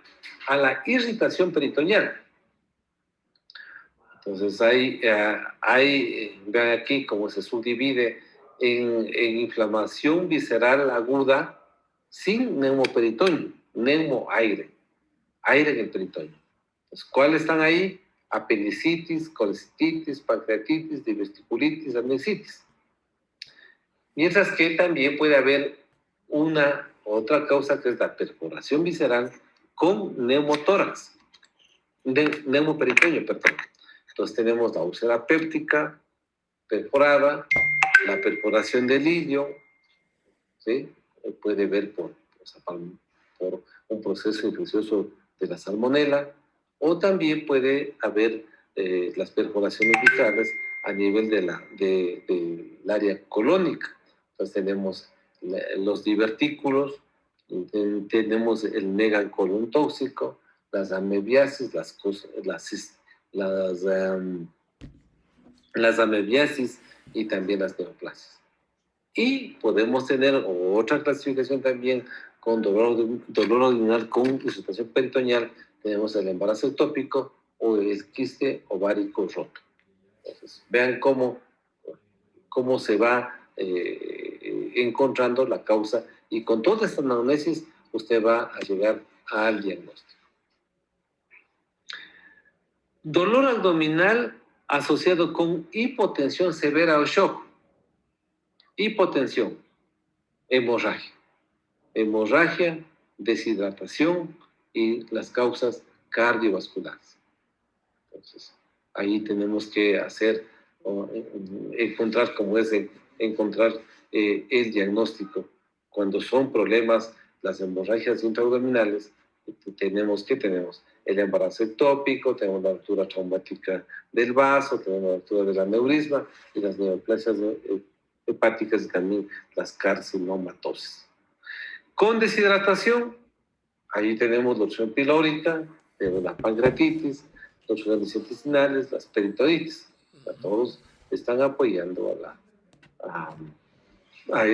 a la irritación peritoneal. Entonces vean aquí cómo se subdivide en inflamación visceral aguda sin neumoperitoneo, neumoaire, aire en el peritoneo. Entonces, ¿cuáles están ahí? Apendicitis, colecistitis, pancreatitis, diverticulitis, amesitis. Mientras que también puede haber una otra causa que es la perforación visceral con neumotórax, neumoperitoneo, perdón. Entonces tenemos la úlcera péptica perforada, la perforación del ilio, ¿sí? Puede ver por un proceso infeccioso de la salmonela, o también puede haber las perforaciones viscerales a nivel del área colónica. Entonces tenemos los divertículos, tenemos el megacolon tóxico, las amebiasis, las amebiasis y también las neoplasias. Y podemos tener otra clasificación también con dolor abdominal con irritación peritoneal. Tenemos el embarazo ectópico o el quiste ovárico roto. Entonces, vean cómo se va encontrando la causa, y con toda esta anamnesis usted va a llegar al diagnóstico. Dolor abdominal asociado con hipotensión severa o shock. Hipotensión, hemorragia, deshidratación y las causas cardiovasculares. Entonces, ahí tenemos que encontrar el diagnóstico. Cuando son problemas, las hemorragias intraabdominales, tenemos el embarazo ectópico, tenemos la ruptura traumática del vaso, tenemos la ruptura del aneurisma y las neoplasias hepáticas y también las carcinomatosis. Con deshidratación, ahí tenemos la obstrucción pilórica, tenemos la pancreatitis, las obstrucciones intestinales, las peritonitis. Todos están apoyando a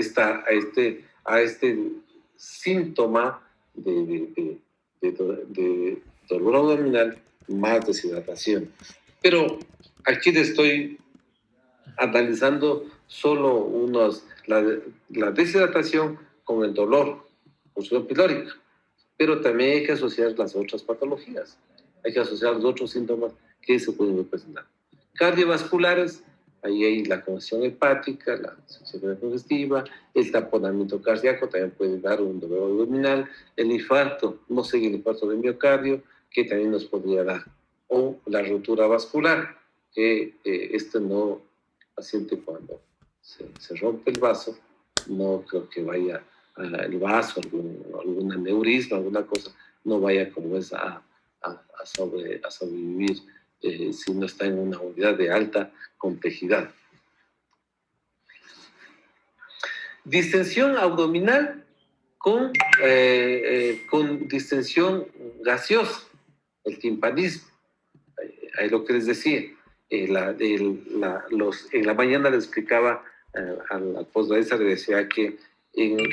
este síntoma de dolor abdominal más deshidratación. Pero aquí le estoy analizando solo la deshidratación con el dolor, obstrucción pilórica, pero también hay que asociar las otras patologías, hay que asociar los otros síntomas que se pueden presentar. Cardiovasculares, ahí hay la congestión hepática, la insuficiencia congestiva, el taponamiento cardíaco también puede dar un dolor abdominal, el infarto, no sé, el infarto de miocardio, que también nos podría dar, o la ruptura vascular, que paciente cuando se rompe el vaso, no creo que vaya el vaso, algún aneurisma, alguna cosa, no vaya como es a sobrevivir si no está en una unidad de alta complejidad. Distensión abdominal con distensión gaseosa, el timpanismo. Ahí lo que les decía, en la mañana les explicaba al postdoctor, le decía que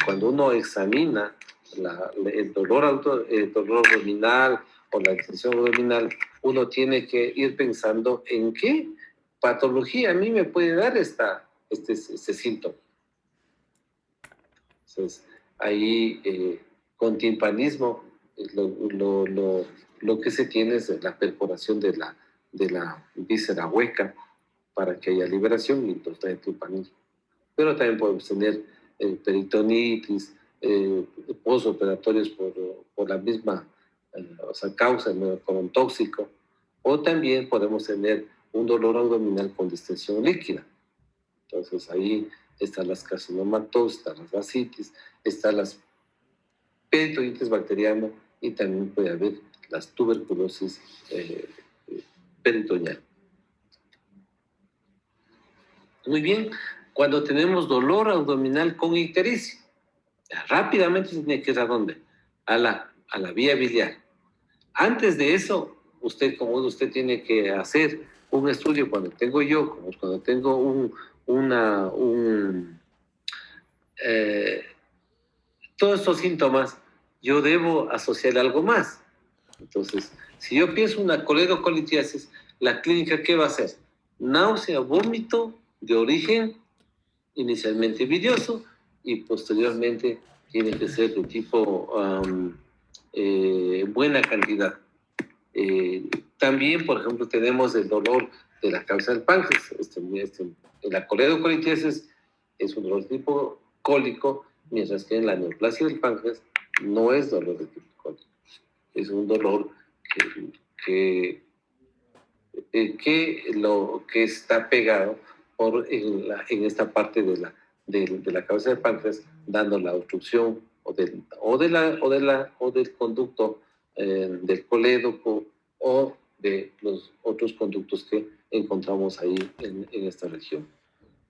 cuando uno examina el dolor abdominal o la distensión abdominal, uno tiene que ir pensando en qué patología a mí me puede dar este síntoma. Entonces, ahí con timpanismo lo que se tiene es la perforación de la víscera hueca para que haya liberación y entonces hay timpanismo. Pero también podemos tener peritonitis, postoperatorios por la misma causa, el colon tóxico, o también podemos tener un dolor abdominal con distensión líquida. Entonces ahí están las carcinomatosis, están las vascitis, están las peritonitis bacteriana y también puede haber las tuberculosis peritoneal. Muy bien, cuando tenemos dolor abdominal con ictericia, rápidamente se tiene que ir a ¿dónde? A la vía biliar. Antes de eso, usted tiene que hacer un estudio cuando tengo todos estos síntomas, yo debo asociar algo más. Entonces, si yo pienso una coledocolitiasis, la clínica, ¿qué va a hacer? Náusea, vómito de origen inicialmente vidrioso y posteriormente tiene que ser de tipo buena cantidad. También, por ejemplo, tenemos el dolor de la cabeza del páncreas. La coledocolitiasis es un dolor tipo cólico, mientras que en la neoplasia del páncreas no es dolor de tipo cólico. Es un dolor que está pegado en esta parte de la cabeza del páncreas, dando la obstrucción del conducto del colédoco o de los otros conductos que encontramos ahí en esta región.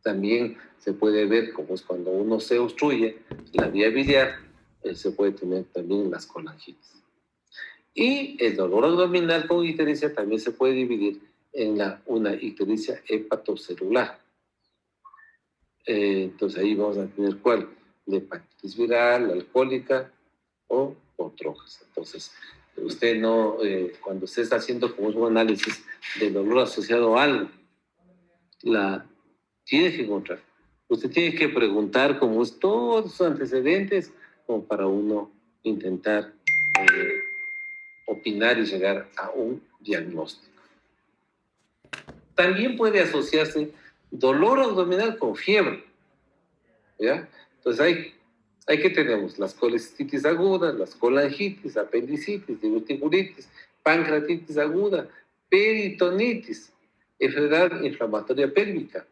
También se puede ver cómo es cuando uno se obstruye la vía biliar, se puede tener también las colangitis. Y el dolor abdominal con ictericia también se puede dividir en una ictericia hepatocelular. Entonces ahí vamos a tener cuál, de hepatitis viral, alcohólica o drogas. Entonces, usted no, cuando usted está haciendo como un análisis de dolor asociado a algo, tiene que encontrar. Usted tiene que preguntar como es todos sus antecedentes, como para uno intentar opinar y llegar a un diagnóstico. También puede asociarse dolor abdominal con fiebre, ¿ya? Entonces hay que tenemos las colecistitis agudas, las colangitis, apendicitis, diverticulitis, pancreatitis aguda, peritonitis, enfermedad inflamatoria pélvica,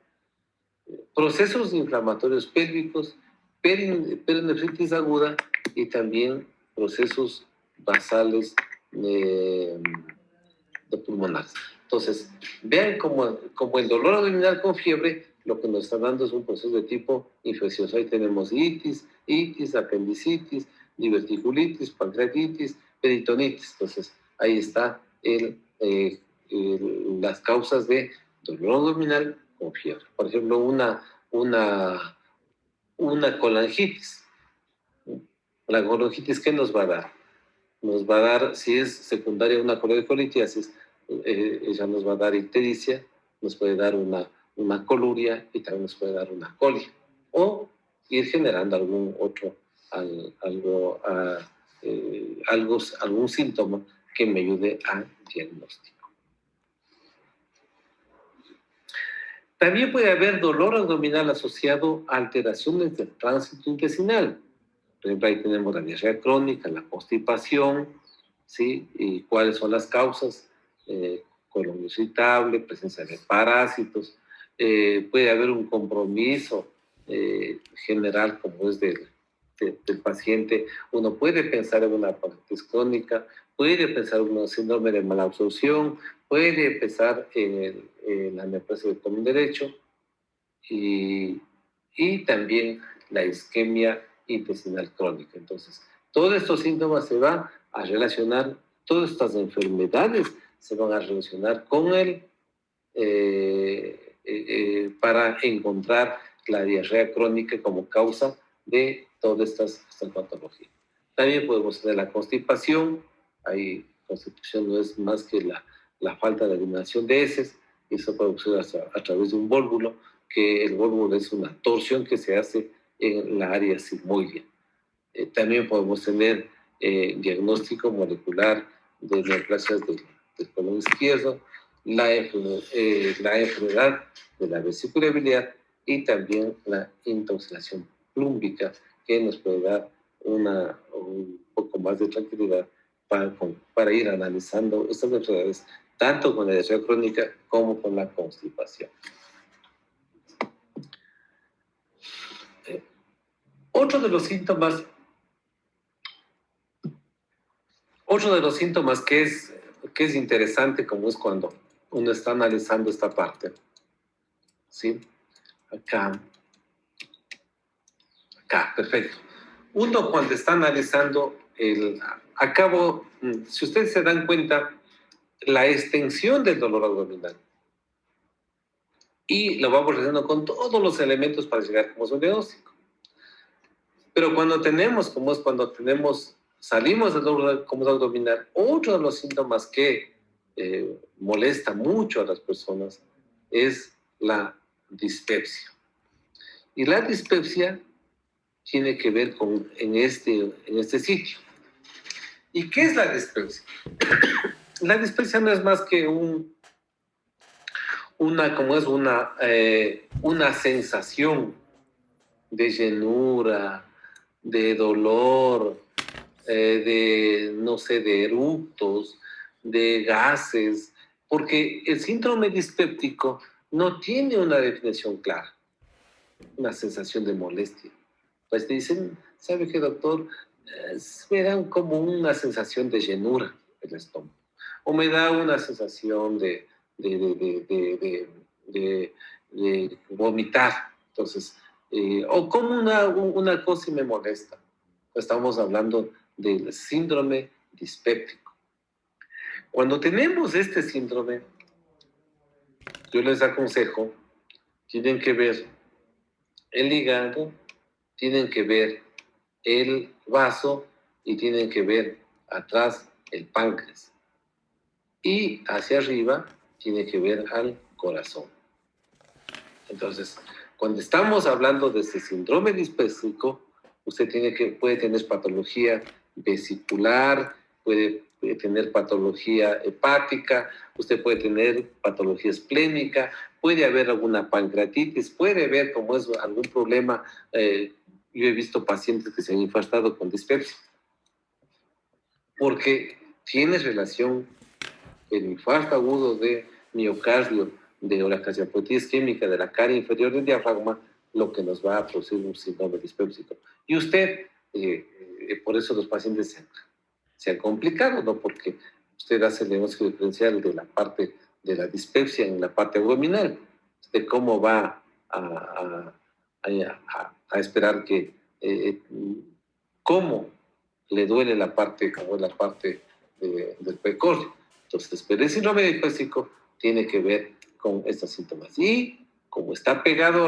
procesos inflamatorios pélvicos, perinefritis aguda y también procesos basales de pulmonares. Entonces, vean como el dolor abdominal con fiebre lo que nos está dando es un proceso de tipo infeccioso. Ahí tenemos itis, apendicitis, diverticulitis, pancreatitis, peritonitis. Entonces, ahí está las causas de dolor abdominal con fiebre. Por ejemplo, una colangitis. La colangitis, ¿qué nos va a dar? Nos va a dar, si es secundaria una coledocolitiasis, ella nos va a dar ictericia, nos puede dar una coluria y también nos puede dar una colia. O ir generando algún síntoma que me ayude al diagnóstico. También puede haber dolor abdominal asociado a alteraciones del tránsito intestinal. Por ejemplo, ahí tenemos la diarrea crónica, la constipación, ¿sí? Y cuáles son las causas, colon irritable, presencia de parásitos, puede haber un compromiso general como es del paciente. Uno puede pensar en una parálisis crónica, puede pensar en un síndrome de malabsorción, puede pensar en la neoplasia del colon derecho y también la isquemia intestinal crónica. Entonces, todos estos síntomas se van a relacionar, todas estas enfermedades se van a relacionar con para encontrar la diarrea crónica como causa de todas estas patologías. También podemos tener la constipación. Ahí constipación no es más que la falta de eliminación de heces, y eso puede ser a través de un vólvulo, que el vólvulo es una torsión que se hace en la área sigmoidea. También podemos tener diagnóstico molecular de neoplasias del colon izquierdo, la enfermedad de la vesícula biliar y también la intoxicación plúmbica, que nos puede dar un poco más de tranquilidad para ir analizando estas enfermedades, tanto con la diarrea crónica como con la constipación. Otro de los síntomas que es interesante, como es cuando uno está analizando esta parte, ¿sí? Acá, perfecto. Uno cuando está analizando si ustedes se dan cuenta, la extensión del dolor abdominal, y lo vamos relacionando con todos los elementos para llegar como a un diagnóstico. Pero cuando tenemos salimos del dolor incómodo abdominal, otro de los síntomas que molesta mucho a las personas es la dispepsia. Y la dispepsia tiene que ver en este sitio. ¿Y qué es la dispepsia? La dispepsia no es más que una sensación de llenura, de dolor, de eructos, de gases, porque el síndrome dispéptico no tiene una definición clara, una sensación de molestia. Pues te dicen, ¿sabe qué, doctor? Me dan como una sensación de llenura el estómago, o me da una sensación de vomitar, entonces, o como una cosa y me molesta. Estamos hablando del síndrome dispéptico. Cuando tenemos este síndrome, yo les aconsejo, tienen que ver el hígado, tienen que ver el vaso y tienen que ver atrás el páncreas. Y hacia arriba tiene que ver al corazón. Entonces, cuando estamos hablando de este síndrome dispéptico, usted puede tener patología vesicular, puede tener patología hepática, usted puede tener patología esplénica, puede haber alguna pancreatitis, puede haber como es algún problema. Yo he visto pacientes que se han infartado con dispepsia, porque tiene relación el infarto agudo de miocardio, de la cardiopatías isquémica de la cara inferior del diafragma, lo que nos va a producir un síndrome dispéptico. Y usted, por eso los pacientes se han complicado, ¿no? Porque usted hace el diagnóstico diferencial de la parte de la dispepsia en la parte abdominal, de cómo va a esperar que, cómo le duele la parte, como es la parte del precordio. Entonces, pero el síndrome dispéptico tiene que ver con estos síntomas. Y como está pegado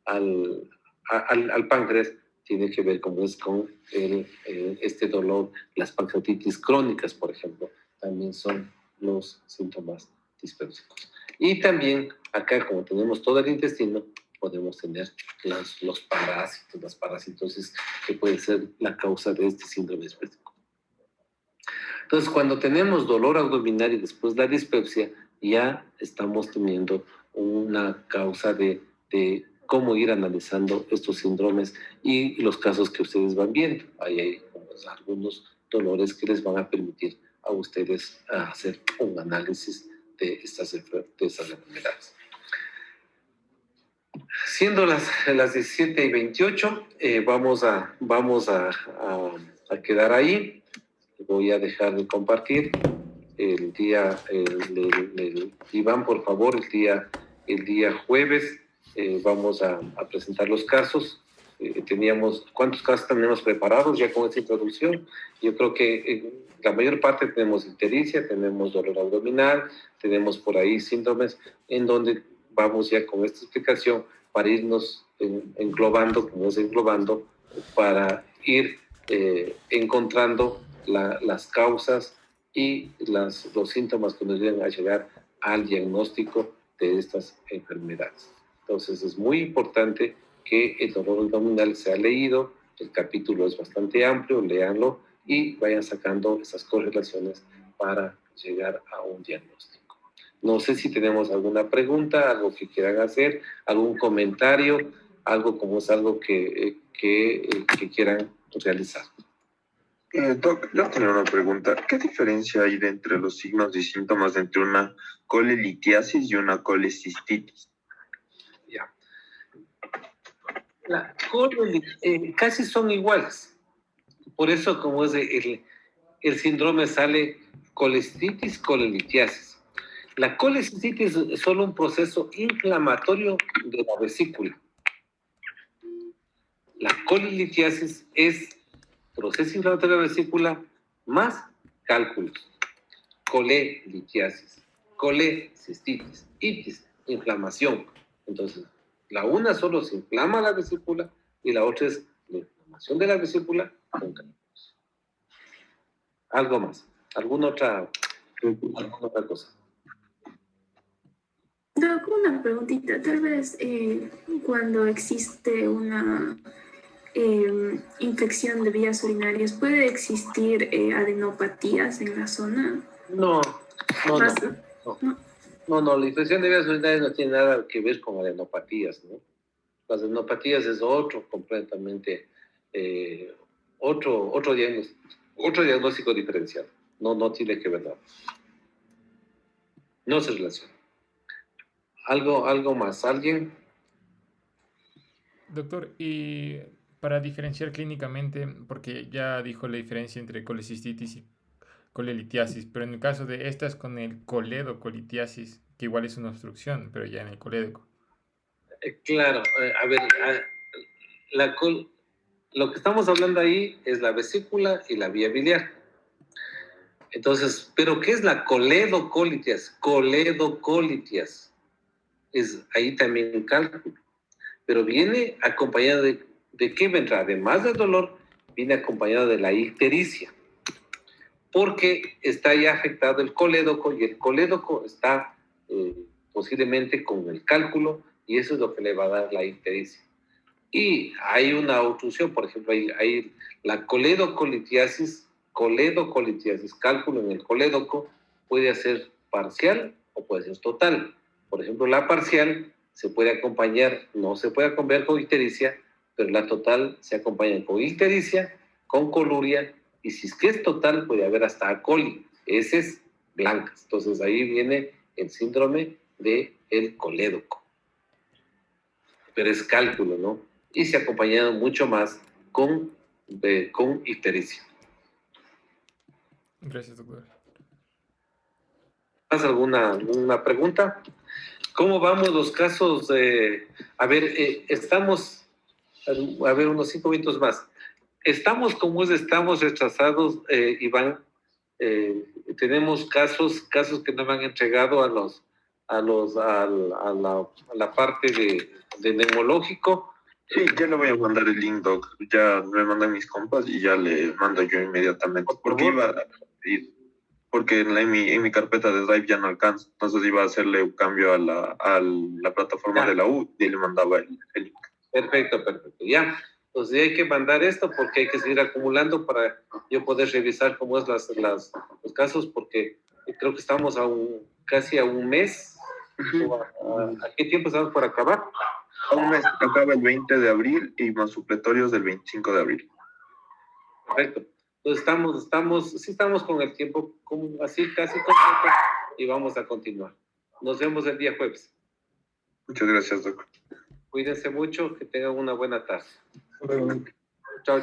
al páncreas, tiene que ver como es con este dolor. Las pancreatitis crónicas, por ejemplo, también son los síntomas dispépticos. Y también acá, como tenemos todo el intestino, podemos tener los parásitos, las parasitosis, que puede ser la causa de este síndrome dispéptico. Entonces, cuando tenemos dolor abdominal y después la dispepsia, ya estamos teniendo una causa de cómo ir analizando estos síndromes y los casos que ustedes van viendo. Ahí hay algunos dolores que les van a permitir a ustedes hacer un análisis de estas enfermedades. Siendo las 17:28, vamos a quedar ahí. Voy a dejar de compartir el día, Iván, por favor, el día jueves vamos a presentar los casos. ¿Cuántos casos tenemos preparados ya con esta introducción? Yo creo que la mayor parte tenemos ictericia, tenemos dolor abdominal, tenemos por ahí síndromes en donde vamos ya con esta explicación para irnos englobando, para ir encontrando las causas y los síntomas que nos llevan a llegar al diagnóstico de estas enfermedades. Entonces es muy importante que el dolor abdominal sea leído, el capítulo es bastante amplio, léanlo y vayan sacando esas correlaciones para llegar a un diagnóstico. No sé si tenemos alguna pregunta, algo que quieran hacer, algún comentario, algo que quieran realizar. Doc, yo tenía una pregunta. ¿Qué diferencia hay entre los signos y síntomas entre una colelitiasis y una colecistitis? Ya. La casi son iguales. Por eso, como es el síndrome, sale colecistitis, colelitiasis. La colecistitis es solo un proceso inflamatorio de la vesícula. La colelitiasis es proceso inflamatorio de la vesícula más cálculos. Colelitiasis, colecistitis, itis, inflamación. Entonces, la una solo se inflama la vesícula y la otra es la inflamación de la vesícula con cálculos. Algo más. ¿Alguna otra cosa? Doc, una preguntita. Tal vez cuando existe una infección de vías urinarias, ¿puede existir adenopatías en la zona? No, no, no. ¿Pasa? No. No, la infección de vías urinarias no tiene nada que ver con adenopatías, ¿no? Las adenopatías es otro completamente, otro diagnóstico diferencial. No tiene que ver nada. No se relaciona. Algo más. ¿Alguien? Doctor, y para diferenciar clínicamente, porque ya dijo la diferencia entre colecistitis y colelitiasis, pero en el caso de estas con el coledocolitiasis, que igual es una obstrucción, pero ya en el colédoco. Claro, a ver, lo que estamos hablando ahí es la vesícula y la vía biliar. Entonces, ¿pero qué es la coledocolitis? Coledocolitis. Es ahí también un cálculo. Pero viene acompañado ¿de qué vendrá? Además del dolor, viene acompañado de la ictericia. Porque está ya afectado el colédoco y el colédoco está posiblemente con el cálculo y eso es lo que le va a dar la ictericia. Y hay una obstrucción, por ejemplo, hay la coledocolitiasis, cálculo en el colédoco, puede ser parcial o puede ser total. Por ejemplo, la parcial se puede acompañar, no se puede acompañar con ictericia, pero la total se acompaña con ictericia, con coluria, y si es que es total, puede haber hasta acoli, heces blancas. Entonces ahí viene el síndrome del colédoco. Pero es cálculo, ¿no? Y se ha acompañado mucho más con ictericia. Gracias, doctor. ¿Más alguna pregunta? ¿Cómo vamos los casos? A ver, estamos, a ver, unos 5 minutos más. Estamos retrasados, Iván. Tenemos casos que no me han entregado a la parte de neumológico. Sí, ya le voy a mandar el link, doc. Ya me mandan mis compas y ya le mando yo inmediatamente. Porque iba a pedir, porque en mi carpeta de Drive ya no alcanza. Entonces iba a hacerle un cambio a la plataforma de la U y le mandaba el link. Perfecto. Ya. Entonces hay que mandar esto porque hay que seguir acumulando para yo poder revisar cómo es los casos, porque creo que estamos casi a un mes. ¿A qué tiempo estamos por acabar? A un mes, acaba el 20 de abril y más supletorios del 25 de abril. Perfecto. Entonces estamos con el tiempo así casi completo y vamos a continuar. Nos vemos el día jueves. Muchas gracias, doc. Cuídense mucho, que tengan una buena tarde. Chao.